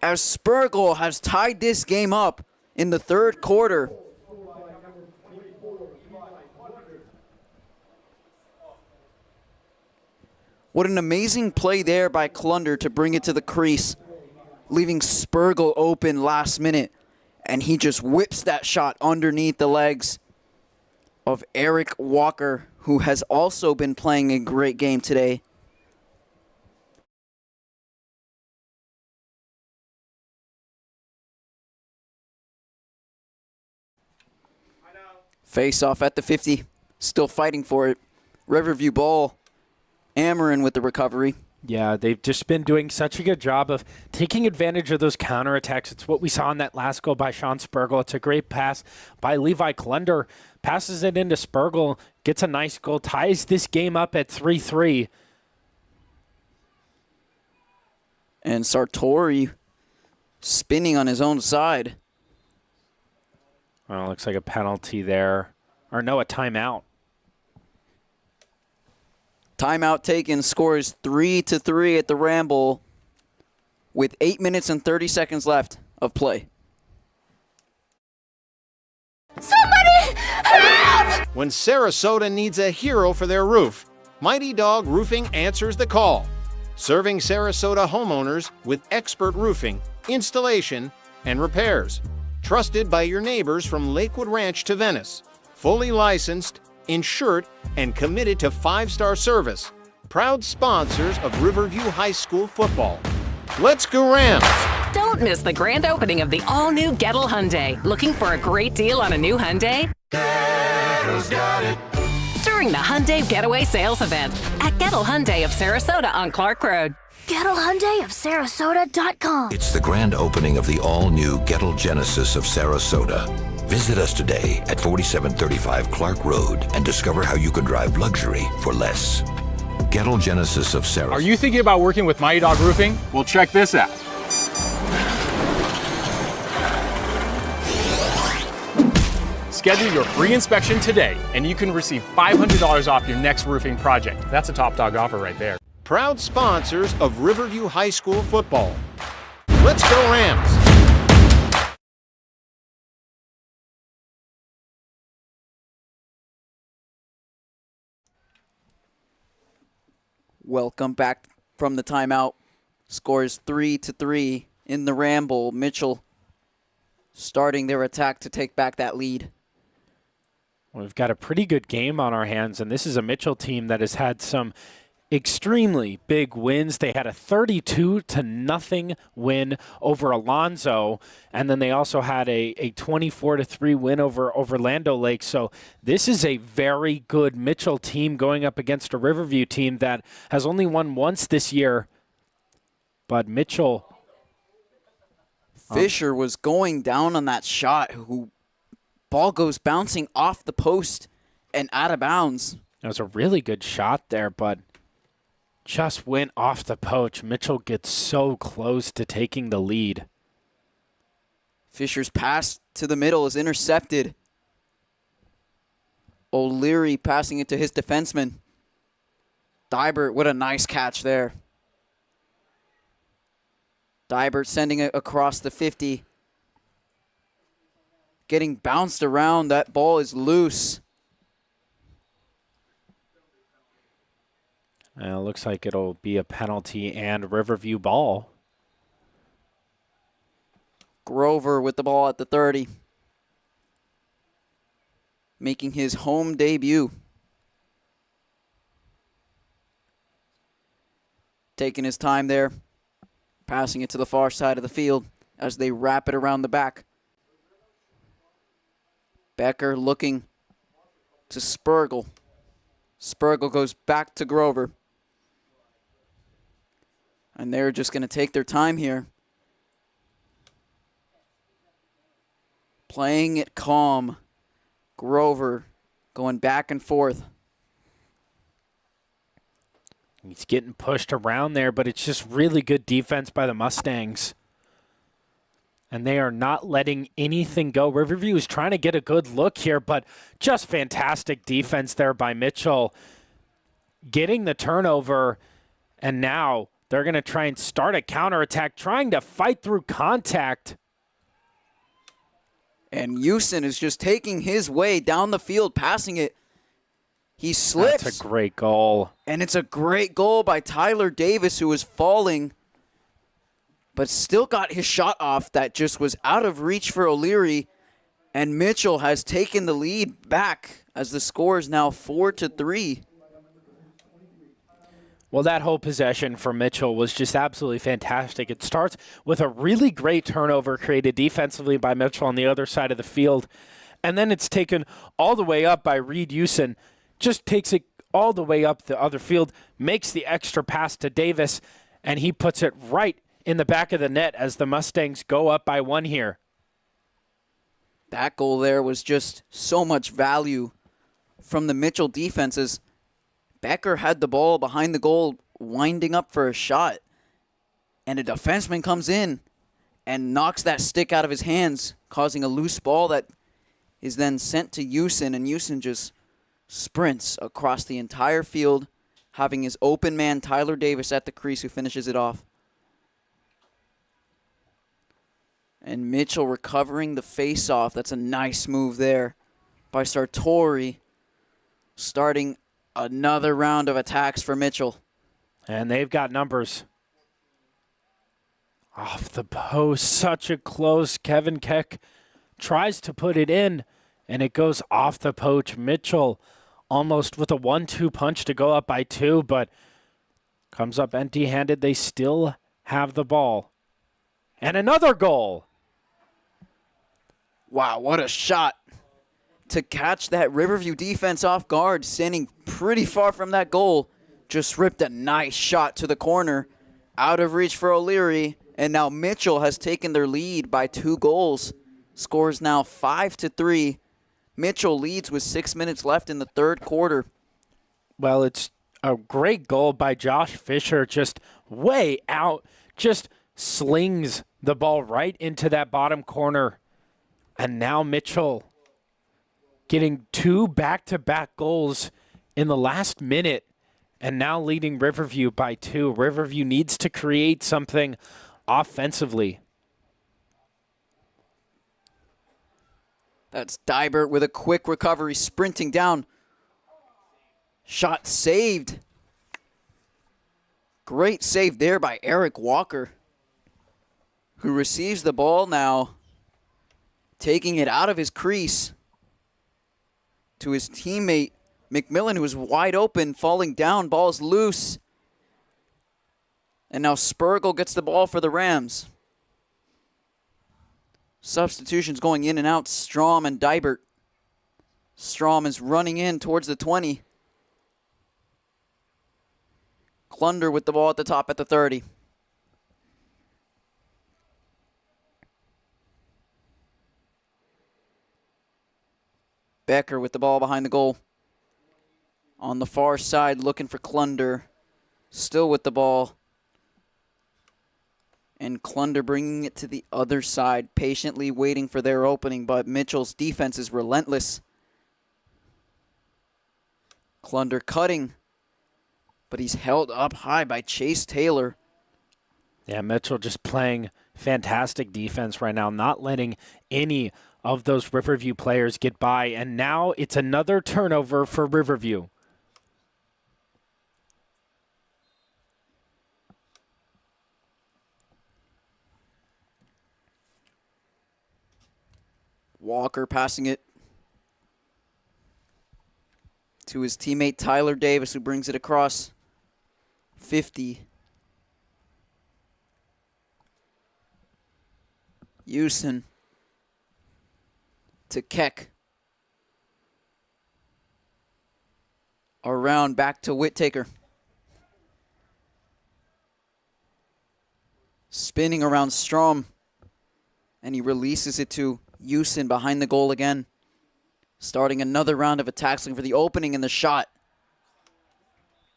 as Spurgle has tied this game up in the third quarter. What an amazing play there by Klunder to bring it to the crease, leaving Spurgle open last minute. And he just whips that shot underneath the legs of Eric Walker, who has also been playing a great game today. Face off at the 50, still fighting for it. Riverview ball. Amarin with the recovery. Yeah, they've just been doing such a good job of taking advantage of those counterattacks. It's what we saw in that last goal by Sean Spurgle. It's a great pass by Levi Klunder. Passes it into Spurgle, gets a nice goal, ties this game up at 3-3. And Sartori spinning on his own side. Well, looks like a penalty there. Or no, a timeout. Timeout taken, scores 3-3 at the Ramble with 8 minutes and 30 seconds left of play. Somebody help! When Sarasota needs a hero for their roof, Mighty Dog Roofing answers the call. Serving Sarasota homeowners with expert roofing, installation, and repairs. Trusted by your neighbors from Lakewood Ranch to Venice. Fully licensed, insured, and committed to 5-star service. Proud sponsors of Riverview High School football. Let's go Rams! Don't miss the grand opening of the all-new Gettle Hyundai. Looking for a great deal on a new Hyundai? During the Hyundai Getaway Sales Event at Gettle Hyundai of Sarasota on Clark Road. Gettle Hyundai of Sarasota.com. It's the grand opening of the all-new Gettle Genesis of Sarasota. Visit us today at 4735 Clark Road and discover how you can drive luxury for less. Gettle Genesis of Sarasota. Are you thinking about working with Mighty Dog Roofing? Well, check this out. Schedule your free inspection today, and you can receive $500 off your next roofing project. That's a top dog offer right there. Proud sponsors of Riverview High School football. Let's go Rams! Welcome back from the timeout. Scores 3-3 in the Ramble. Mitchell starting their attack to take back that lead. We've got a pretty good game on our hands, and this is a Mitchell team that has had some extremely big wins. They had a 32-0 win over Alonzo, and then they also had a 24-3 win over Land O'Lakes. So this is a very good Mitchell team going up against a Riverview team that has only won once this year. But Mitchell... Fisher was going down on that shot. Ball goes bouncing off the post and out of bounds. That was a really good shot there, but just went off the poach. Mitchell gets so close to taking the lead. Fisher's pass to the middle is intercepted. O'Leary passing it to his defenseman. Dybert, what a nice catch there. Dybert sending it across the 50. Getting bounced around. That ball is loose. Looks like it'll be a penalty and Riverview ball. Grover with the ball at the 30. Making his home debut. Taking his time there. Passing it to the far side of the field as they wrap it around the back. Becker looking to Spurgle. Spurgle goes back to Grover. And they're just going to take their time here. Playing it calm. Grover going back and forth. He's getting pushed around there, but it's just really good defense by the Mustangs. And they are not letting anything go. Riverview is trying to get a good look here, but just fantastic defense there by Mitchell. Getting the turnover, and now they're going to try and start a counterattack, trying to fight through contact. And Houston is just taking his way down the field, passing it. He slips. That's a great goal. And it's a great goal by Tyler Davis, who was falling, but still got his shot off that just was out of reach for O'Leary. And Mitchell has taken the lead back as the score is now 4-3. Well, that whole possession for Mitchell was just absolutely fantastic. It starts with a really great turnover created defensively by Mitchell on the other side of the field. And then it's taken all the way up by Reed Houston. Just takes it all the way up the other field, makes the extra pass to Davis, and he puts it right in the back of the net as the Mustangs go up by 1 here. That goal there was just so much value from the Mitchell defenses. Becker had the ball behind the goal, winding up for a shot, and a defenseman comes in and knocks that stick out of his hands, causing a loose ball that is then sent to Houston, and Houston just sprints across the entire field, having his open man Tyler Davis at the crease, who finishes it off. And Mitchell recovering the face-off. That's a nice move there by Sartori. starting another round of attacks for Mitchell. And they've got numbers. Off the post, such a close. Kevin Keck tries to put it in, and it goes off the post. Mitchell almost with a 1-2 punch to go up by 2, but comes up empty-handed. They still have the ball. And another goal. Wow, what a shot to catch that Riverview defense off guard, standing pretty far from that goal. Just ripped a nice shot to the corner, out of reach for O'Leary, and now Mitchell has taken their lead by 2 goals. Scores now 5-3. Mitchell leads with 6 minutes left in the third quarter. Well, it's a great goal by Josh Fisher, just way out, just slings the ball right into that bottom corner. And now Mitchell getting 2 back-to-back goals in the last minute and now leading Riverview by 2. Riverview needs to create something offensively. That's Dybert with a quick recovery, sprinting down. Shot saved. Great save there by Eric Walker, who receives the ball now, taking it out of his crease to his teammate McMillan, who is wide open, falling down. Ball's loose. And now Spurgle gets the ball for the Rams. Substitutions going in and out. Strom and Dybert. Strom is running in towards the 20. Klunder with the ball at the top at the 30. Becker with the ball behind the goal. On the far side, looking for Klunder. Still with the ball. And Klunder bringing it to the other side, patiently waiting for their opening, but Mitchell's defense is relentless. Klunder cutting, but he's held up high by Chase Taylor. Yeah, Mitchell just playing fantastic defense right now, not letting any of those Riverview players get by, and now it's another turnover for Riverview. Walker passing it to his teammate Tyler Davis, who brings it across 50. Houston to Keck. Around back to Whittaker. Spinning around Strom. And he releases it to Houston behind the goal again. Starting another round of attacks, looking for the opening, and the shot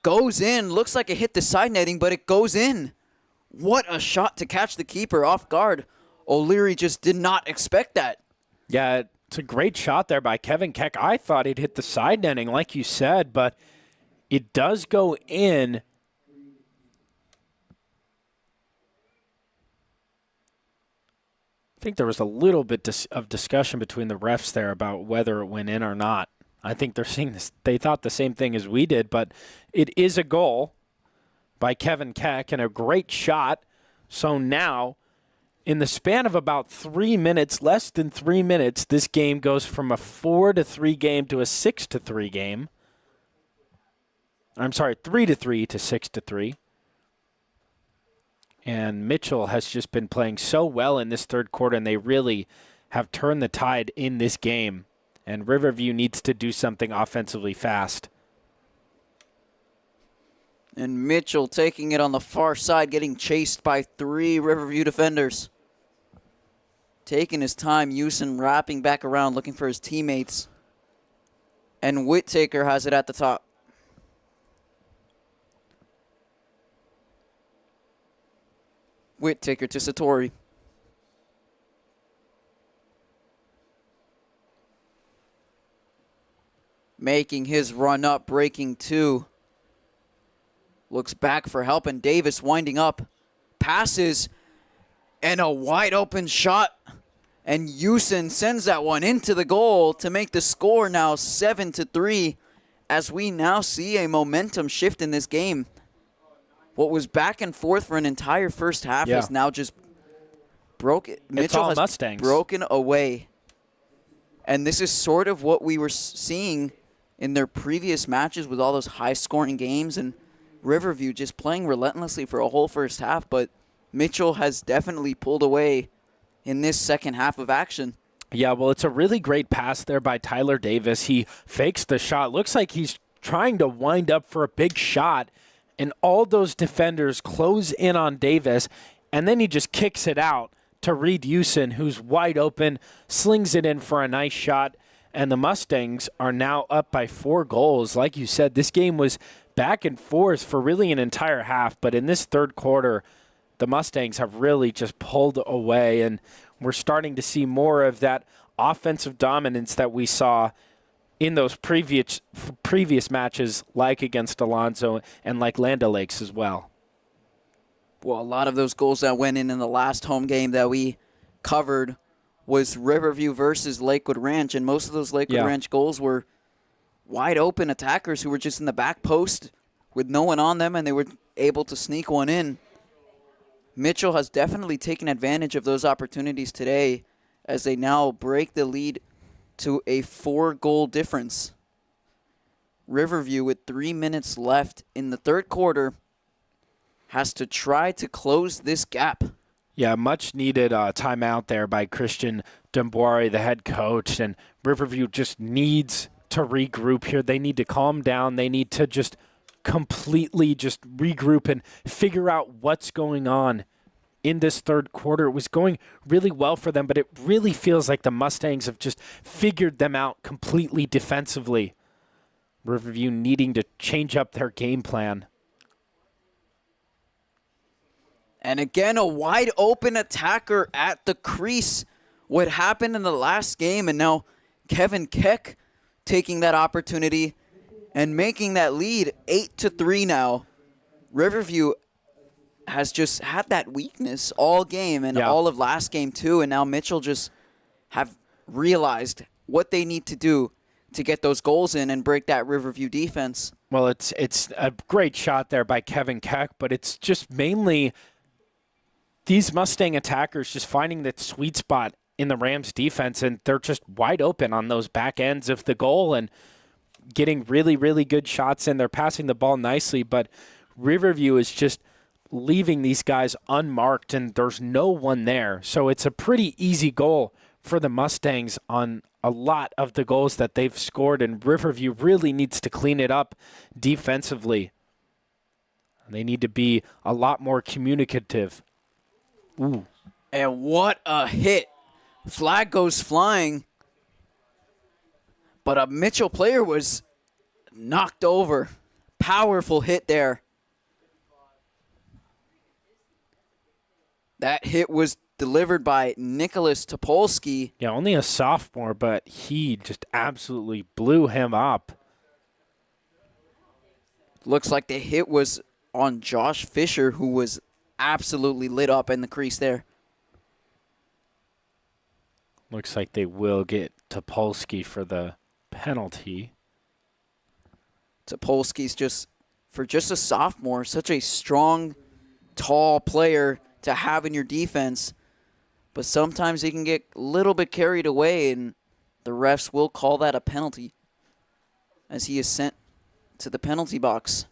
goes in. Looks like it hit the side netting, but it goes in. What a shot to catch the keeper off guard. O'Leary just did not expect that. Yeah, it's a great shot there by Kevin Keck. I thought it hit the side netting, like you said, but it does go in. I think there was a little bit of discussion between the refs there about whether it went in or not. I think they're seeing this. They thought the same thing as we did, but it is a goal by Kevin Keck and a great shot. So now, in the span of about 3 minutes, less than 3 minutes, this game goes from a 4-3 game to a 6-3 game. I'm sorry, 3-3 to 6-3. And Mitchell has just been playing so well in this third quarter, and they really have turned the tide in this game. And Riverview needs to do something offensively fast. And Mitchell taking it on the far side, getting chased by 3 Riverview defenders. Taking his time, Houston wrapping back around, looking for his teammates. And Whittaker has it at the top. Whittaker to Satori. Making his run up, breaking 2. Looks back for help, and Davis winding up. Passes, and a wide open shot. And Houston sends that one into the goal to make the score now 7-3 as we now see a momentum shift in this game. What was back and forth for an entire first half is now just broken. Mitchell has Mustangs. Broken away. And this is sort of what we were seeing in their previous matches with all those high-scoring games, and Riverview just playing relentlessly for a whole first half. But Mitchell has definitely pulled away in this second half of action. Yeah, well, it's a really great pass there by Tyler Davis. He fakes the shot. Looks like he's trying to wind up for a big shot, and all those defenders close in on Davis, and then he just kicks it out to Reed Houston, who's wide open, slings it in for a nice shot, and the Mustangs are now up by 4 goals. Like you said, this game was back and forth for really an entire half, but in this third quarter, the Mustangs have really just pulled away, and we're starting to see more of that offensive dominance that we saw in those previous matches, like against Alonzo and like Land O'Lakes as well. Well, a lot of those goals that went in the last home game that we covered was Riverview versus Lakewood Ranch, and most of those Lakewood Ranch goals were wide open attackers who were just in the back post with no one on them, and they were able to sneak one in. Mitchell has definitely taken advantage of those opportunities today as they now break the lead to a 4-goal difference. Riverview, with 3 minutes left in the third quarter, has to try to close this gap. Yeah, much needed timeout there by Christian Demboire, the head coach, and Riverview just needs to regroup here. They need to calm down. They need to just completely just regroup and figure out what's going on in this third quarter. It was going really well for them, but it really feels like the Mustangs have just figured them out completely defensively. Riverview needing to change up their game plan. And again, a wide open attacker at the crease. What happened in the last game, and now Kevin Keck taking that opportunity and making that lead 8-3 now. Riverview has just had that weakness all game and all of last game too, and now Mitchell just have realized what they need to do to get those goals in and break that Riverview defense. Well, it's a great shot there by Kevin Keck, but it's just mainly these Mustang attackers just finding that sweet spot in the Rams defense, and they're just wide open on those back ends of the goal and getting really, really good shots in. They're passing the ball nicely, but Riverview is just leaving these guys unmarked, and there's no one there. So it's a pretty easy goal for the Mustangs on a lot of the goals that they've scored, and Riverview really needs to clean it up defensively. They need to be a lot more communicative. Ooh. And what a hit. Flag goes flying. But a Mitchell player was knocked over. Powerful hit there. That hit was delivered by Nicholas Topolsky. Yeah, only a sophomore, but he just absolutely blew him up. Looks like the hit was on Josh Fisher, who was absolutely lit up in the crease there. Looks like they will get Topolsky for the penalty. Topolsky's just a sophomore, such a strong, tall player to have in your defense, but sometimes he can get a little bit carried away, and the refs will call that a penalty as he is sent to the penalty box.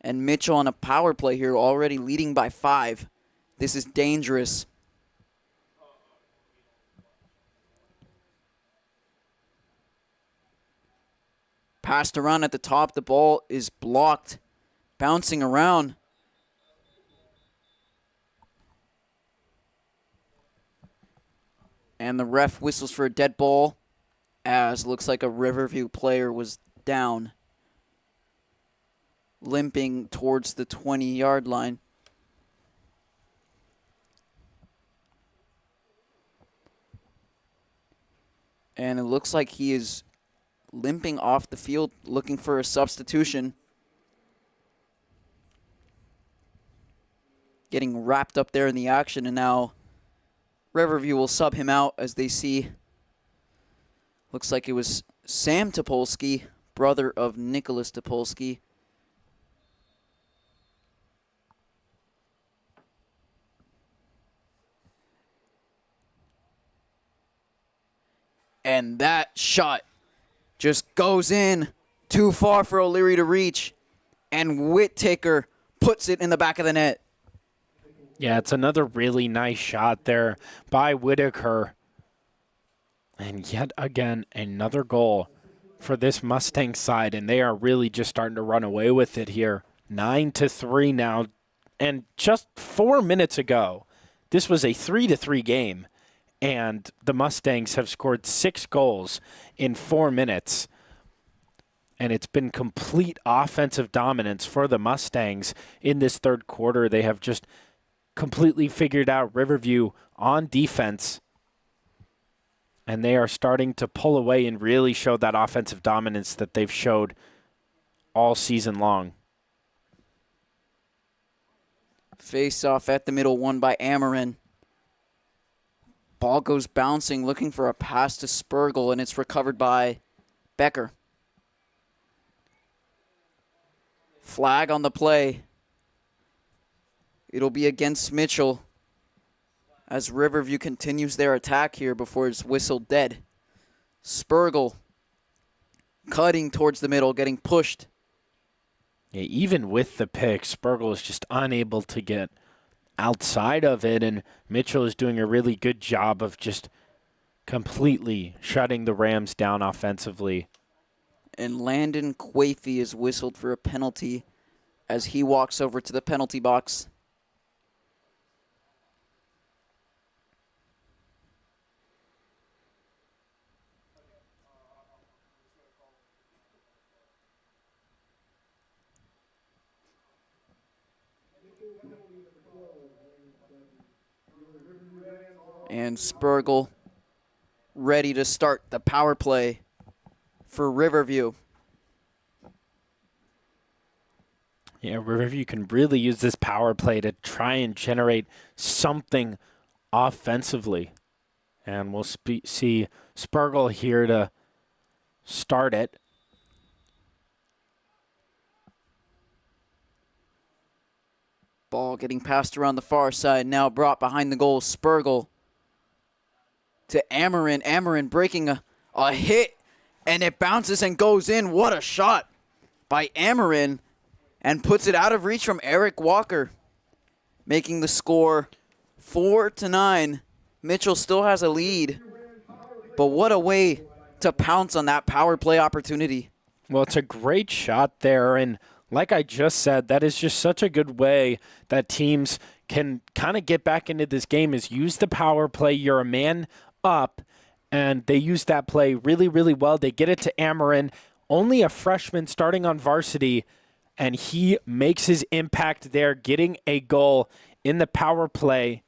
And Mitchell on a power play here, already leading by 5. This is dangerous. Passed around at the top. The ball is blocked. Bouncing around. And the ref whistles for a dead ball, as looks like a Riverview player was down, limping towards the 20-yard line. And it looks like he is limping off the field, looking for a substitution. Getting wrapped up there in the action, and now Riverview will sub him out as they see. Looks like it was Sam Topolsky brother of Nicholas Topolsky. And that shot just goes in too far for O'Leary to reach. And Whittaker puts it in the back of the net. Yeah, it's another really nice shot there by Whittaker. And yet again, another goal for this Mustang side. And they are really just starting to run away with it here. 9-3 now. And just 4 minutes ago, this was a 3-3 game. And the Mustangs have scored 6 goals in 4 minutes. And it's been complete offensive dominance for the Mustangs in this third quarter. They have just completely figured out Riverview on defense. And they are starting to pull away and really show that offensive dominance that they've showed all season long. Face off at the middle, won by Amarin. Ball goes bouncing, looking for a pass to Spergel, and it's recovered by Becker. Flag on the play. It'll be against Mitchell as Riverview continues their attack here before it's whistled dead. Spergel cutting towards the middle, getting pushed. Yeah, even with the pick, Spergel is just unable to get outside of it, and Mitchell is doing a really good job of just completely shutting the Rams down offensively. And Landon Quafey is whistled for a penalty as he walks over to the penalty box. And Spergel ready to start the power play for Riverview. Yeah, Riverview can really use this power play to try and generate something offensively. And we'll see Spergel here to start it. Ball getting passed around the far side, now brought behind the goal. Spergel to Amarin. Amarin breaking a hit, and it bounces and goes in. What a shot by Amarin, and puts it out of reach from Eric Walker, making the score 4-9. Mitchell still has a lead, but what a way to pounce on that power play opportunity. Well, it's a great shot there, and like I just said, that is just such a good way that teams can kind of get back into this game, is use the power play. You're a man up, and they use that play really, really well. They get it to Amarin, only a freshman starting on varsity, and he makes his impact there, getting a goal in the power play,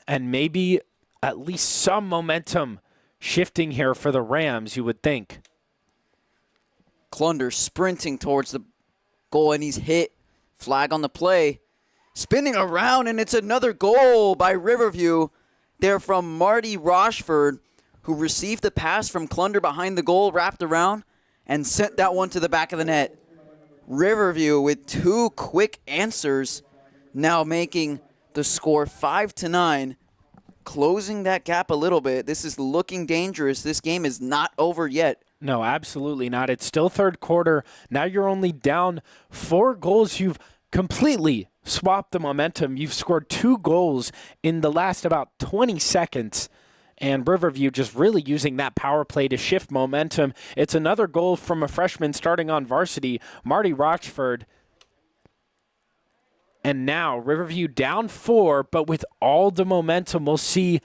and maybe at least some momentum shifting here for the Rams, you would think. Klunder sprinting towards the goal, and he's hit. Flag on the play. Spinning around, and it's another goal by Riverview. They're from Marty Rochford, who received the pass from Klunder behind the goal, wrapped around, and sent that one to the back of the net. Riverview with 2 quick answers, now making the score 5-9, closing that gap a little bit. This is looking dangerous. This game is not over yet. No, absolutely not. It's still third quarter. Now you're only down 4 goals. You've completely swapped the momentum. You've scored 2 goals in the last about 20 seconds. And Riverview just really using that power play to shift momentum. It's another goal from a freshman starting on varsity, Marty Rochford. And now Riverview down 4, but with all the momentum, we'll see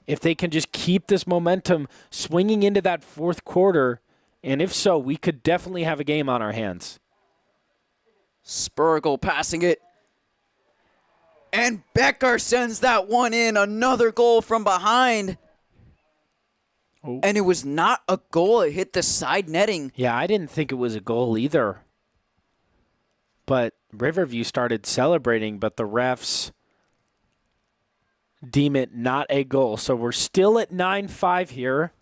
if they can just keep this momentum swinging into that fourth quarter. And if so, we could definitely have a game on our hands. Spergel passing it. And Becker sends that one in. Another goal from behind. Oh. And it was not a goal. It hit the side netting. Yeah, I didn't think it was a goal either. But Riverview started celebrating, but the refs deem it not a goal. So we're still at 9-5 here.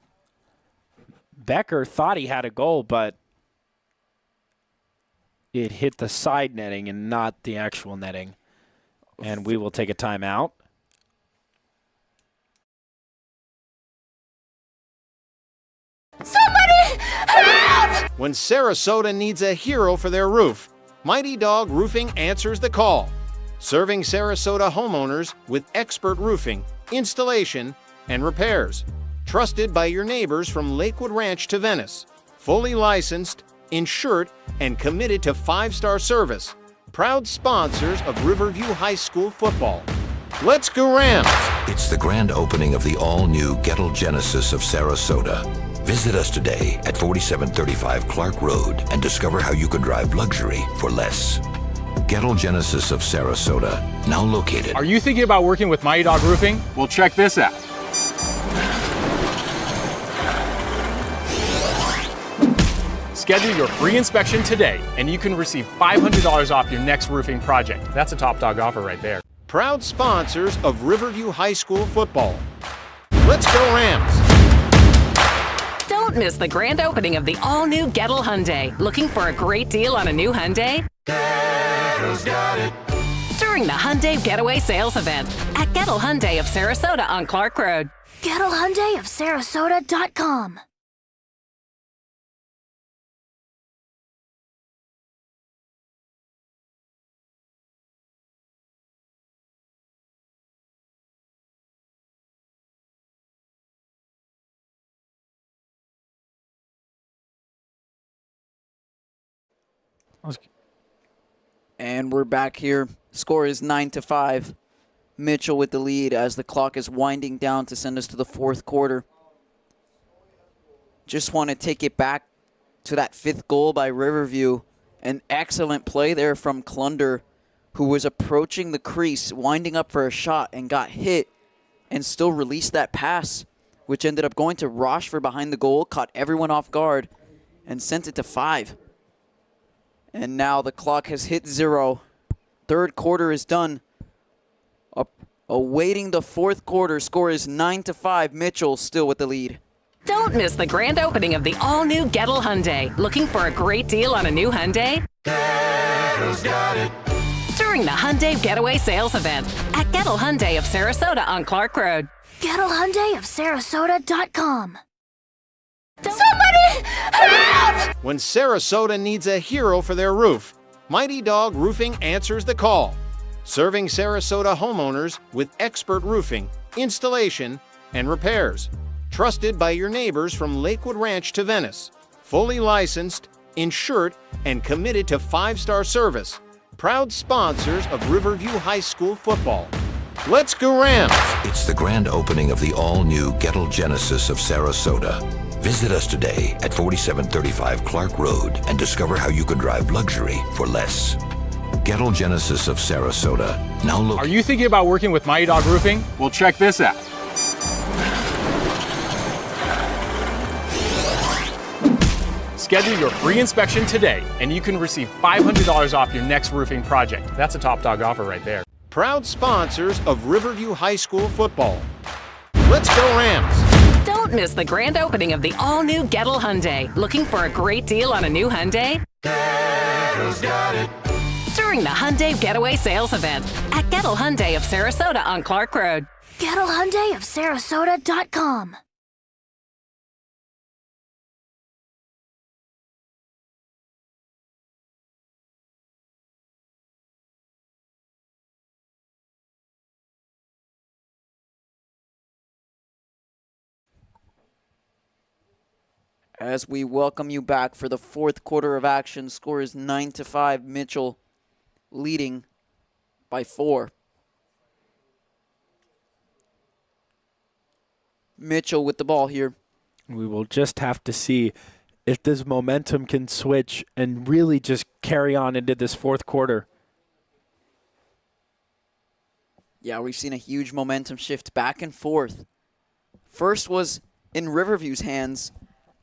Becker thought he had a goal, but it hit the side netting and not the actual netting. And we will take a timeout. Somebody help! When Sarasota needs a hero for their roof, Mighty Dog Roofing answers the call. Serving Sarasota homeowners with expert roofing, installation, and repairs. Trusted by your neighbors from Lakewood Ranch to Venice. Fully licensed, insured, and committed to 5-star service. Proud sponsors of Riverview High School football. Let's go Rams! It's the grand opening of the all-new Gettle Genesis of Sarasota. Visit us today at 4735 Clark Road and discover how you can drive luxury for less. Gettle Genesis of Sarasota, now located. Are you thinking about working with Mighty Dog Roofing? Well, check this out. Schedule your free inspection today, and you can receive $500 off your next roofing project. That's a top dog offer right there. Proud sponsors of Riverview High School football. Let's go Rams! Don't miss the grand opening of the all-new Gettle Hyundai. Looking for a great deal on a new Hyundai? Gettle's got it. During the Hyundai Getaway Sales Event at Gettle Hyundai of Sarasota on Clark Road. Gettle Hyundai of Sarasota.com. And we're back here. Score is 9-5. Mitchell with the lead as the clock is winding down to send us to the fourth quarter. Just want to take it back to that fifth goal by Riverview. An excellent play there from Clunder, who was approaching the crease, winding up for a shot, and got hit and still released that pass, which ended up going to Rochford behind the goal, caught everyone off guard, and sent it to 5. And now the clock has hit 0. Third quarter is done. Awaiting the fourth quarter. Score is 9-5. Mitchell still with the lead. Don't miss the grand opening of the all-new Gettle Hyundai. Looking for a great deal on a new Hyundai? Gettle's got it. During the Hyundai Getaway Sales Event at Gettle Hyundai of Sarasota on Clark Road. Gettle Hyundai of Sarasota.com. Somebody help! When Sarasota needs a hero for their roof, Mighty Dog Roofing answers the call. Serving Sarasota homeowners with expert roofing, installation, and repairs. Trusted by your neighbors from Lakewood Ranch to Venice. Fully licensed, insured, and committed to 5-star service. Proud sponsors of Riverview High School football. Let's go Rams! It's the grand opening of the all-new Gettle Genesis of Sarasota. Visit us today at 4735 Clark Road and discover how you can drive luxury for less. Gettle Genesis of Sarasota, now located. Are you thinking about working with Mighty Dog Roofing? Well, check this out. Schedule your free inspection today, and you can receive $500 off your next roofing project. That's a top dog offer right there. Proud sponsors of Riverview High School football. Let's go Rams! Don't miss the grand opening of the all-new Gettle Hyundai. Looking for a great deal on a new Hyundai? Gettle's got it. During the Hyundai Getaway Sales Event at Gettle Hyundai of Sarasota on Clark Road. Gettle Hyundai of Sarasota.com. As we welcome you back for the fourth quarter of action, score is 9-5. Mitchell leading by 4. Mitchell with the ball here. We will just have to see if this momentum can switch and really just carry on into this fourth quarter. Yeah, we've seen a huge momentum shift back and forth. First was in Riverview's hands,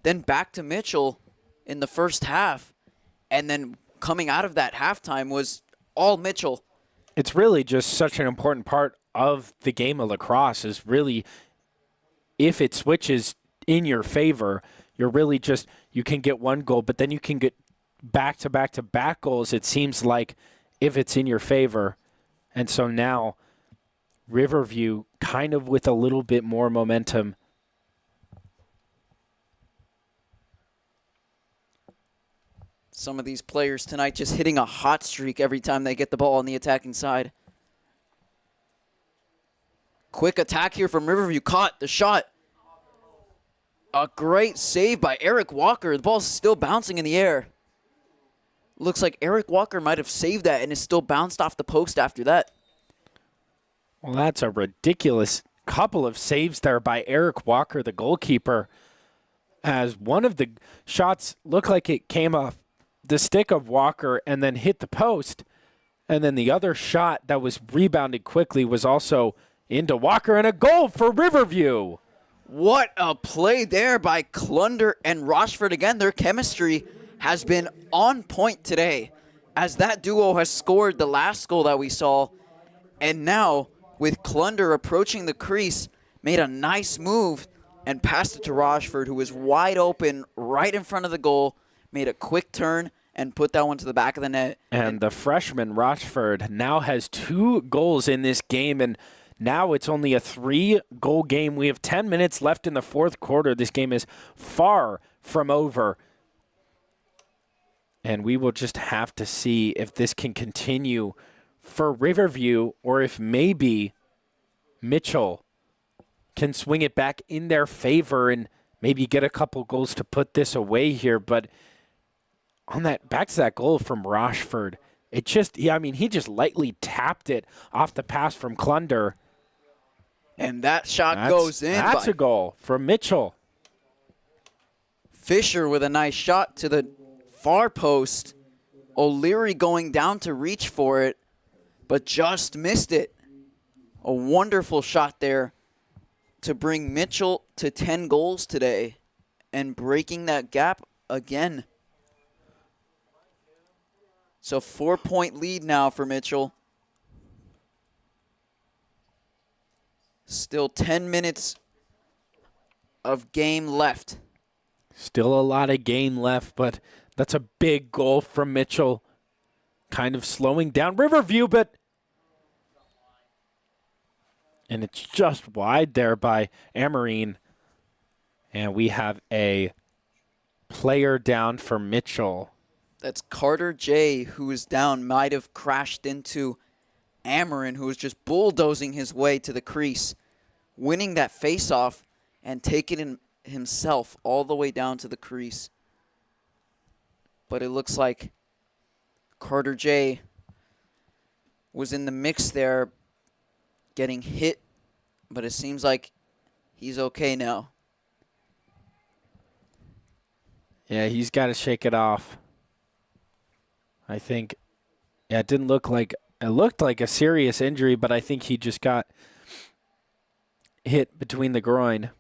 then back to Mitchell in the first half, and then coming out of that halftime was all Mitchell. It's really just such an important part of the game of lacrosse is really if it switches in your favor, you're really just, you can get one goal, but then you can get back-to-back-to-back goals, it seems like, if it's in your favor. And so now Riverview kind of with a little bit more momentum. Some of these players tonight just hitting a hot streak every time they get the ball on the attacking side. Quick attack here from Riverview. Caught the shot. A great save by Eric Walker. The ball's still bouncing in the air. Looks like Eric Walker might have saved that and is still bounced off the post after that. Well, that's a ridiculous couple of saves there by Eric Walker, the goalkeeper, as one of the shots looked like it came off the stick of Walker and then hit the post. And then the other shot that was rebounded quickly was also into Walker, and a goal for Riverview. What a play there by Clunder and Rochford. Again, their chemistry has been on point today, as that duo has scored the last goal that we saw. And now, with Clunder approaching the crease, made a nice move and passed it to Rochford, who was wide open right in front of the goal, made a quick turn and put that one to the back of the net. And the freshman Rochford now has 2 goals in this game, and now it's only a 3-goal game. We have 10 minutes left in the fourth quarter. This game is far from over. And we will just have to see if this can continue for Riverview, or if maybe Mitchell can swing it back in their favor and maybe get a couple goals to put this away here. But on that, back to that goal from Rochford, it just, he just lightly tapped it off the pass from Clunder. And that shot goes in. That's a goal from Mitchell. Fisher with a nice shot to the far post. O'Leary going down to reach for it, but just missed it. A wonderful shot there to bring Mitchell to 10 goals today and breaking that gap again. So 4-point lead now for Mitchell. Still 10 minutes of game left. Still a lot of game left, but that's a big goal from Mitchell. Kind of slowing down Riverview, and it's just wide there by Amarine. And we have a player down for Mitchell. That's Carter J, who is down, might have crashed into Amarin, who was just bulldozing his way to the crease, winning that faceoff and taking it himself all the way down to the crease. But it looks like Carter J was in the mix there, getting hit, but it seems like he's okay now. Yeah, he's got to shake it off. I think, it didn't look like, it looked like a serious injury, but I think he just got hit between the groin.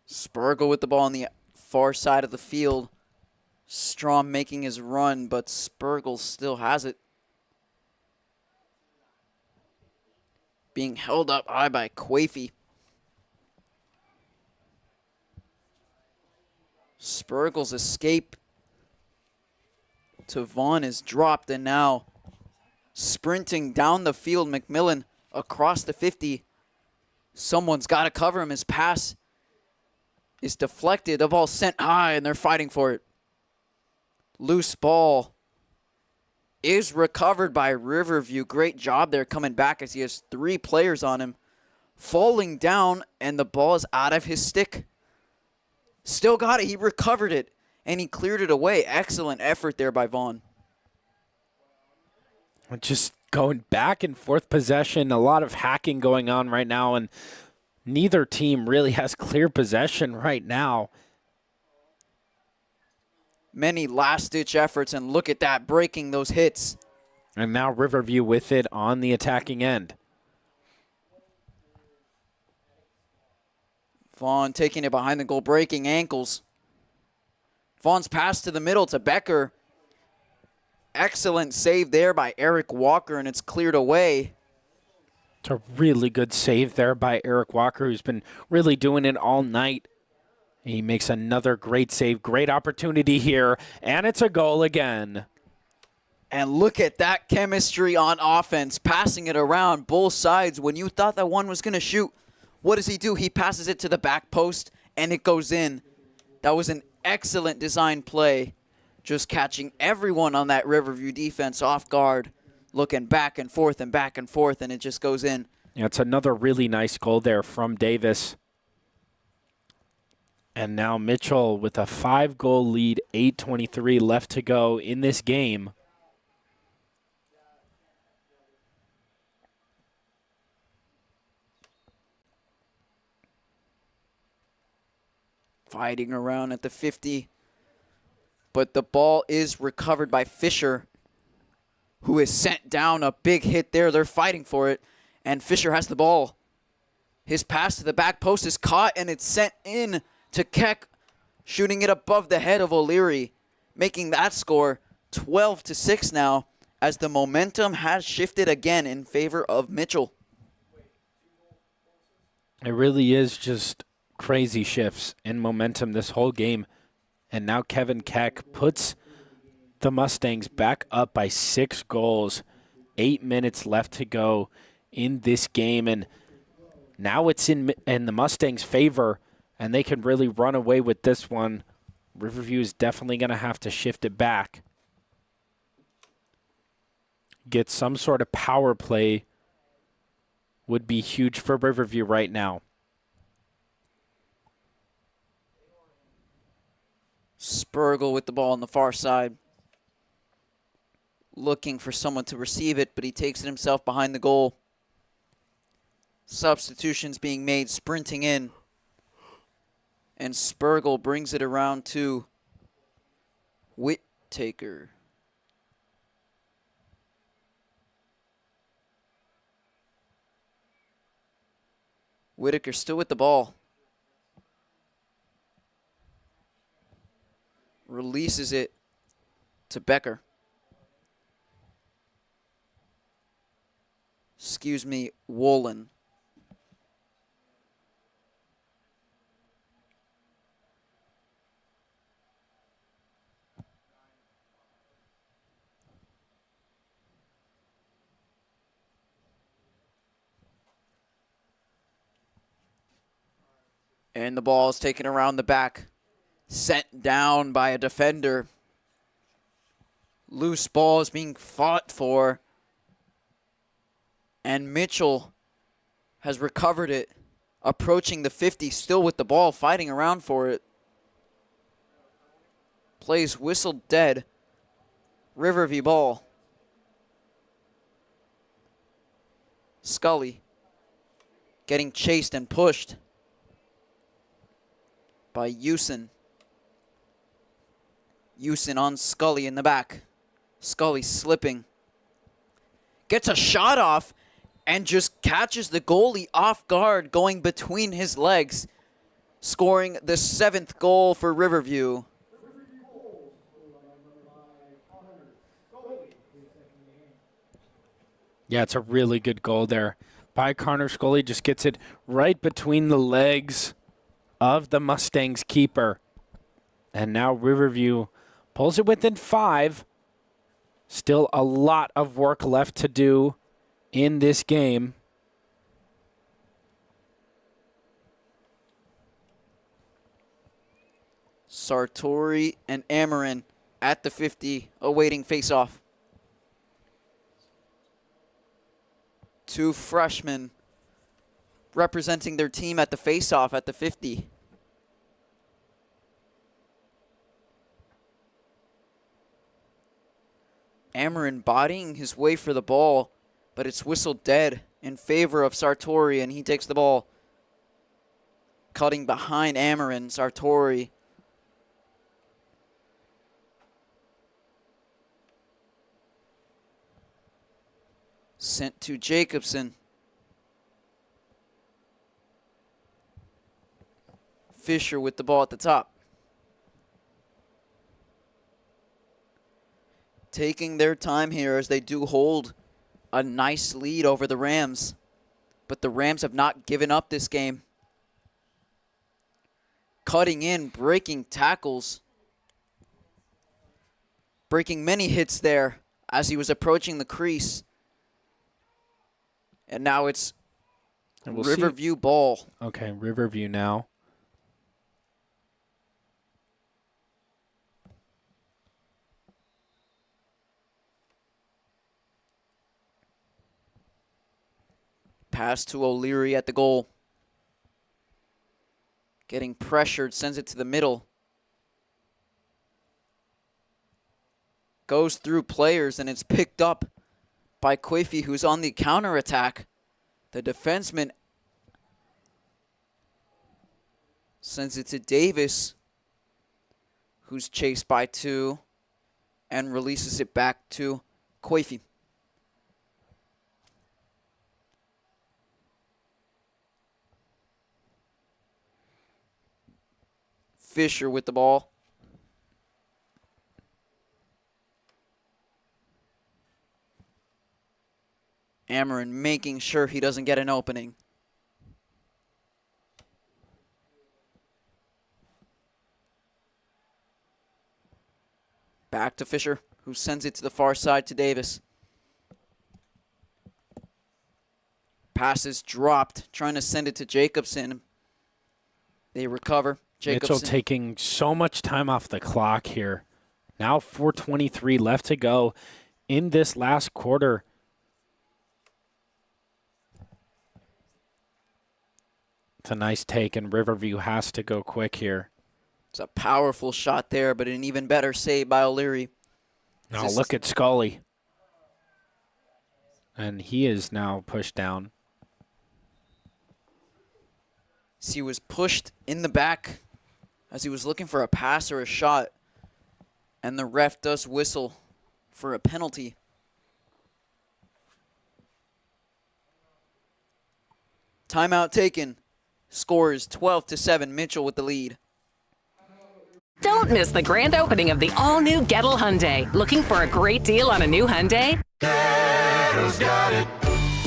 Spergel with the ball on the far side of the field. Strom making his run, but Spergel still has it. Being held up high by Quafey. Spergel's escape to Vaughn is dropped, and now sprinting down the field, McMillan across the 50. Someone's got to cover him. His pass is deflected. The ball sent high, and they're fighting for it. Loose ball is recovered by Riverview. Great job there coming back as he has 3 players on him. Falling down, and the ball is out of his stick. Still got it. He recovered it, and he cleared it away. Excellent effort there by Vaughn. Just going back and forth possession. A lot of hacking going on right now, and neither team really has clear possession right now. Many last-ditch efforts, and look at that, breaking those hits. And now Riverview with it on the attacking end. Vaughn taking it behind the goal, breaking ankles. Vaughn's pass to the middle to Becker. Excellent save there by Eric Walker, and it's cleared away. It's a really good save there by Eric Walker, who's been really doing it all night. He makes another great save. Great opportunity here, and it's a goal again. And look at that chemistry on offense, passing it around both sides. When you thought that one was going to shoot, what does he do? He passes it to the back post, and it goes in. That was an excellent design play, just catching everyone on that Riverview defense off guard, looking back and forth, and it just goes in. Yeah, it's another really nice goal there from Davis. And now Mitchell with a 5-goal lead, 8:23 left to go in this game. Fighting around at the 50. But the ball is recovered by Fisher, who is sent down. A big hit there. They're fighting for it. And Fisher has the ball. His pass to the back post is caught, and it's sent in to Keck, shooting it above the head of O'Leary, making that score 12-6 now, as the momentum has shifted again in favor of Mitchell. It really is just crazy shifts in momentum this whole game. And now Kevin Keck puts the Mustangs back up by 6 goals. 8 minutes left to go in this game. And now it's in the Mustangs' favor, and they can really run away with this one. Riverview is definitely going to have to shift it back. Get some sort of power play would be huge for Riverview right now. Spurgle with the ball on the far side. Looking for someone to receive it, but he takes it himself behind the goal. Substitutions being made, sprinting in. And Spurgle brings it around to Whittaker. Whittaker still with the ball. Releases it to Becker. Excuse me, Wolin. And the ball is taken around the back. Sent down by a defender. Loose ball is being fought for. And Mitchell has recovered it. Approaching the 50, still with the ball, fighting around for it. Plays whistled dead. Riverview ball. Scully getting chased and pushed by Houston. Houston on Scully in the back. Scully slipping. Gets a shot off and just catches the goalie off guard, going between his legs, scoring the 7th goal for Riverview. Yeah, it's a really good goal there by Connor Scully. Just gets it right between the legs of the Mustangs keeper. And now Riverview pulls it within 5. Still a lot of work left to do in this game. Sartori and Amarin at the 50, awaiting face-off. 2 freshmen representing their team at the face-off at the 50. Amarin bodying his way for the ball, but it's whistled dead in favor of Sartori, and he takes the ball. Cutting behind Amarin, Sartori. Sent to Jacobson. Fisher with the ball at the top. Taking their time here as they do hold a nice lead over the Rams. But the Rams have not given up this game. Cutting in, breaking tackles. Breaking many hits there as he was approaching the crease. And now it's Riverview ball. Okay, Riverview now. Pass to O'Leary at the goal. Getting pressured, sends it to the middle. Goes through players, and it's picked up by Quaife, who's on the counterattack. The defenseman sends it to Davis, who's chased by two, and releases it back to Quaife. Fisher with the ball. Ameren making sure he doesn't get an opening. Back to Fisher, who sends it to the far side to Davis. Passes dropped, trying to send it to Jacobson. They recover. Jacobson. Mitchell taking so much time off the clock here. Now 4:23 left to go in this last quarter. It's a nice take, and Riverview has to go quick here. It's a powerful shot there, but an even better save by O'Leary. Now look at Scully. And he is now pushed down. He was pushed in the back as he was looking for a pass or a shot. And the ref does whistle for a penalty. Timeout taken. Score is 12-7. Mitchell with the lead. Don't miss the grand opening of the all-new Gettle Hyundai. Looking for a great deal on a new Hyundai? Gettle's got it.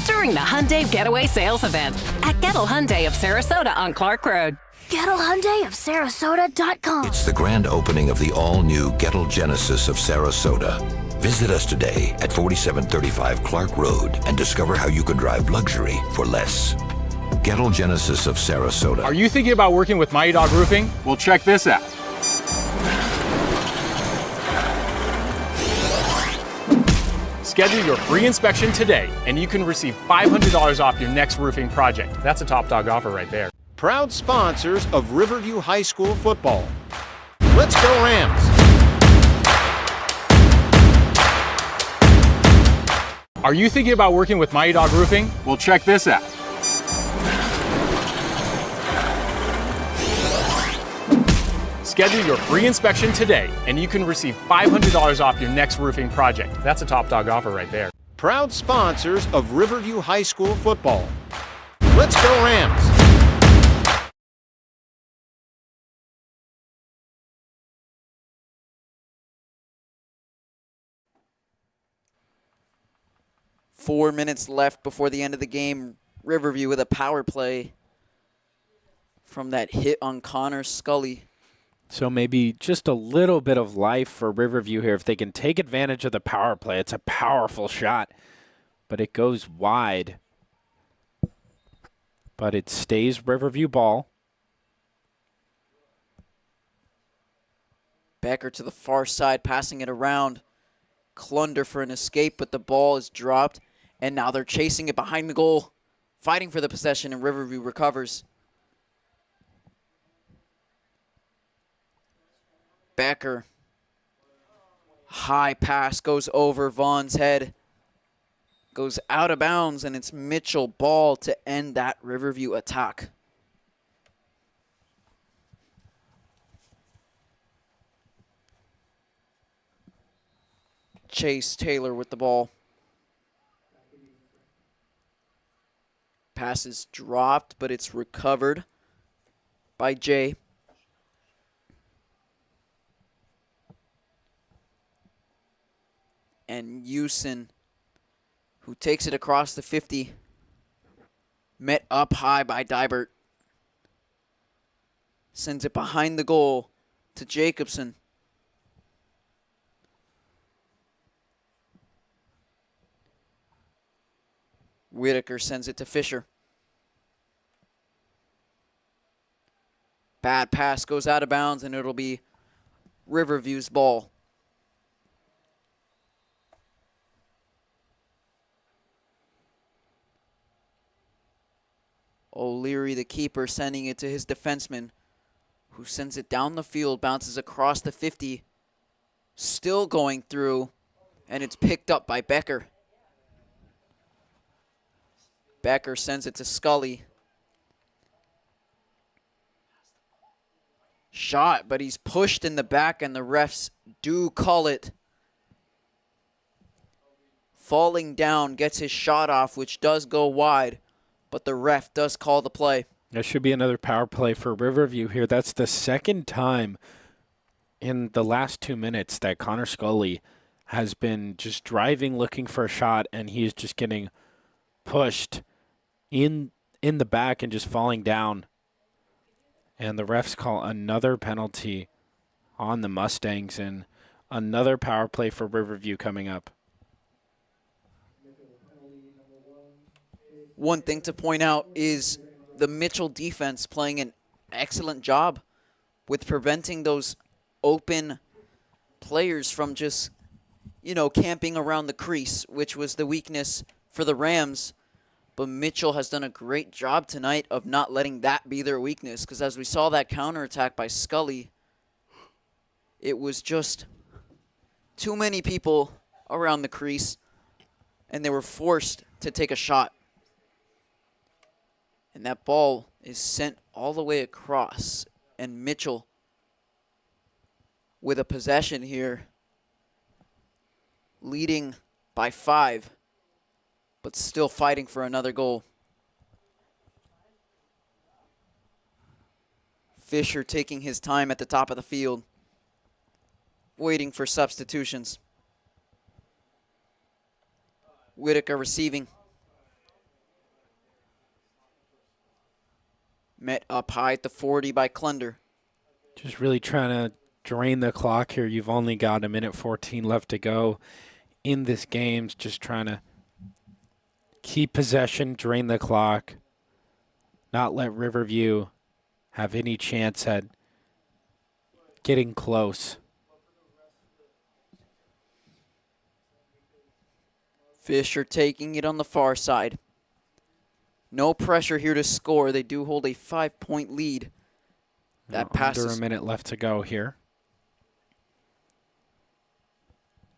During the Hyundai Getaway Sales Event at Gettle Hyundai of Sarasota on Clark Road. Gettle Hyundai of Sarasota.com. It's the grand opening of the all-new Gettle Genesis of Sarasota. Visit us today at 4735 Clark Road and discover how you can drive luxury for less. Gettle Genesis of Sarasota. Are you thinking about working with Mighty Dog Roofing? Well, check this out. Schedule your free inspection today, and you can receive $500 off your next roofing project. That's a top dog offer right there. Proud sponsors of Riverview High School football. Let's go Rams! Are you thinking about working with Mighty Dog Roofing? Well, check this out. Schedule your free inspection today, and you can receive $500 off your next roofing project. That's a top dog offer right there. Proud sponsors of Riverview High School football. Let's go Rams! Four minutes left before the end of the game. Riverview with a power play from that hit on Connor Scully. So maybe just a little bit of life for Riverview here. If they can take advantage of the power play, it's a powerful shot, but it goes wide. But it stays Riverview ball. Becker to the far side, passing it around. Clunder for an escape, but the ball is dropped. And now they're chasing it behind the goal, fighting for the possession, and Riverview recovers. Becker. High pass goes over Vaughn's head. Goes out of bounds, and it's Mitchell ball to end that Riverview attack. Chase Taylor with the ball. Pass is dropped, but it's recovered by Jay. And Houston, who takes it across the 50, met up high by Dybert. Sends it behind the goal to Jacobson. Whitaker sends it to Fisher. Bad pass goes out of bounds, and it'll be Riverview's ball. O'Leary, the keeper, sending it to his defenseman, who sends it down the field, bounces across the 50, still going through, and it's picked up by Becker. Becker sends it to Scully. Shot, but he's pushed in the back, and the refs do call it. Falling down, gets his shot off, which does go wide, but the ref does call the play. There should be another power play for Riverview here. That's the second time in the last 2 minutes that Connor Scully has been just driving, looking for a shot, and he's just getting pushed in the back and just falling down. And the refs call another penalty on the Mustangs, and another power play for Riverview coming up. One thing to point out is the Mitchell defense playing an excellent job with preventing those open players from just, camping around the crease, which was the weakness for the Rams. But Mitchell has done a great job tonight of not letting that be their weakness, because as we saw that counterattack by Scully, it was just too many people around the crease, and they were forced to take a shot. And that ball is sent all the way across, and Mitchell with a possession here, leading by 5. But still fighting for another goal. Fisher taking his time at the top of the field, waiting for substitutions. Whitaker receiving. Met up high at the 40 by Klunder. Just really trying to drain the clock here. You've only got 1:14 left to go in this game. Just trying to keep possession, drain the clock, not let Riverview have any chance at getting close. Fisher taking it on the far side. No pressure here to score. They do hold a 5-point lead. That pass Under a minute left to go here.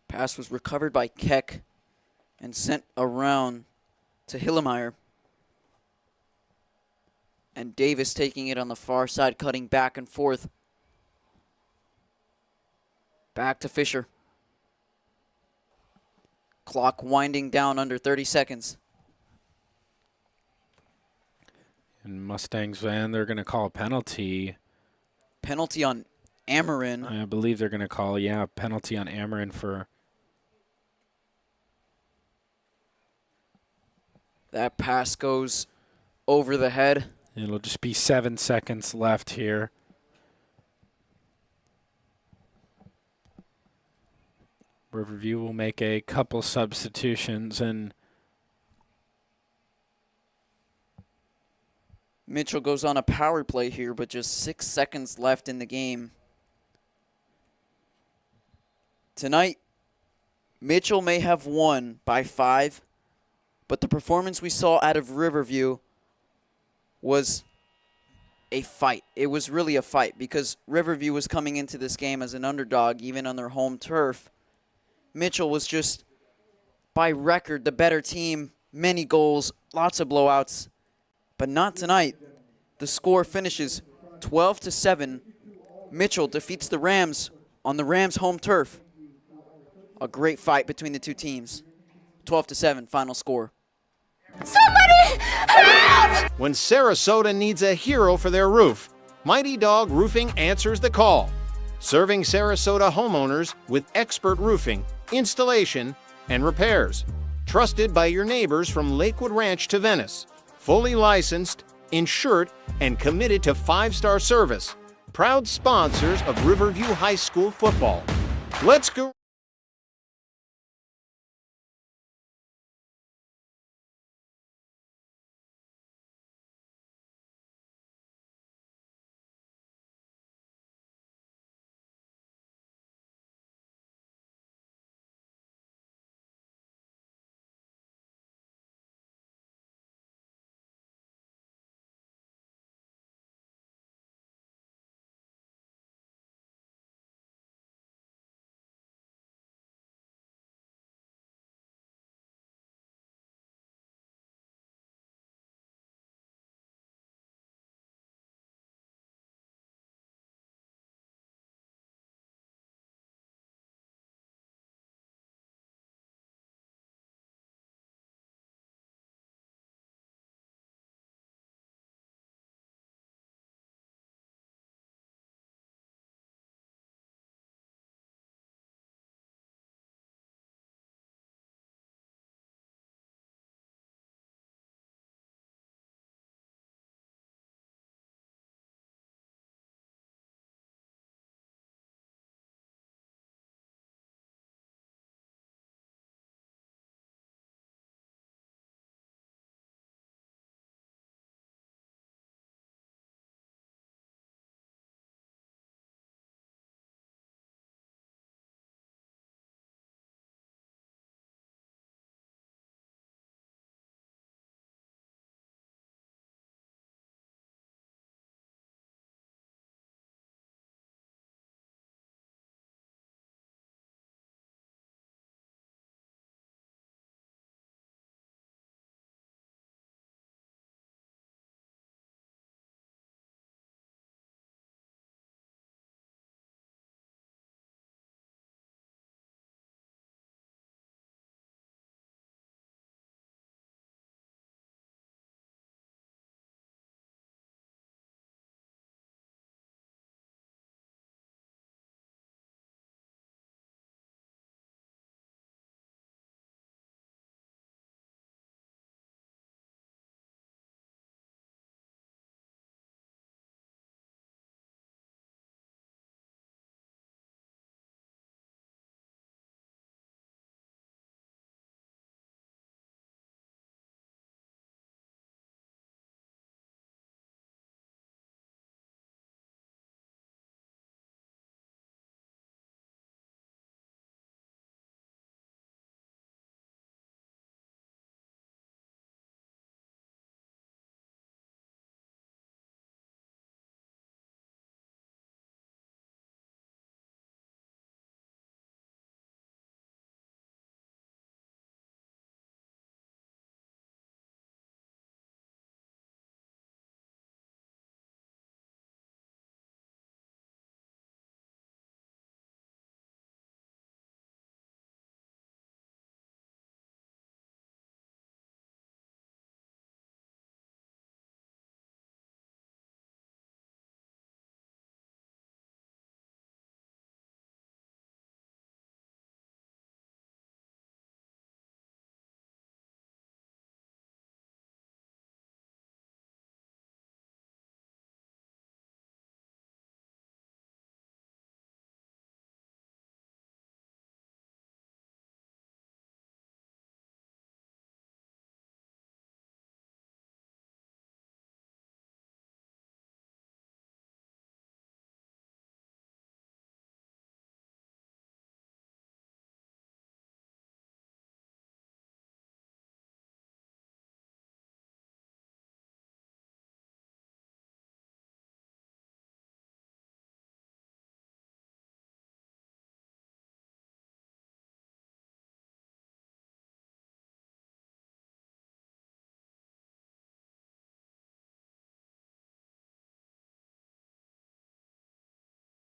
Pass was recovered by Keck and sent around to Hillemeyer. And Davis taking it on the far side, cutting back and forth. Back to Fisher. Clock winding down under 30 seconds. And Mustangs, and they're going to call a penalty. Penalty on Amarin. I believe they're going to call, penalty on Amarin for... That pass goes over the head. It'll just be 7 seconds left here. Riverview will make a couple substitutions, and Mitchell goes on a power play here, but just 6 seconds left in the game. Tonight, Mitchell may have won by 5, but the performance we saw out of Riverview was a fight. It was really a fight because Riverview was coming into this game as an underdog, even on their home turf. Mitchell was just, by record, the better team. Many goals, lots of blowouts. But not tonight. The score finishes 12-7. Mitchell defeats the Rams on the Rams' home turf. A great fight between the two teams. 12-7, final score. Somebody help! When Sarasota needs a hero for their roof, Mighty Dog Roofing answers the call. Serving Sarasota homeowners with expert roofing, installation, and repairs. Trusted by your neighbors from Lakewood Ranch to Venice. Fully licensed, insured, and committed to 5-star service. Proud sponsors of Riverview High School football. Let's go.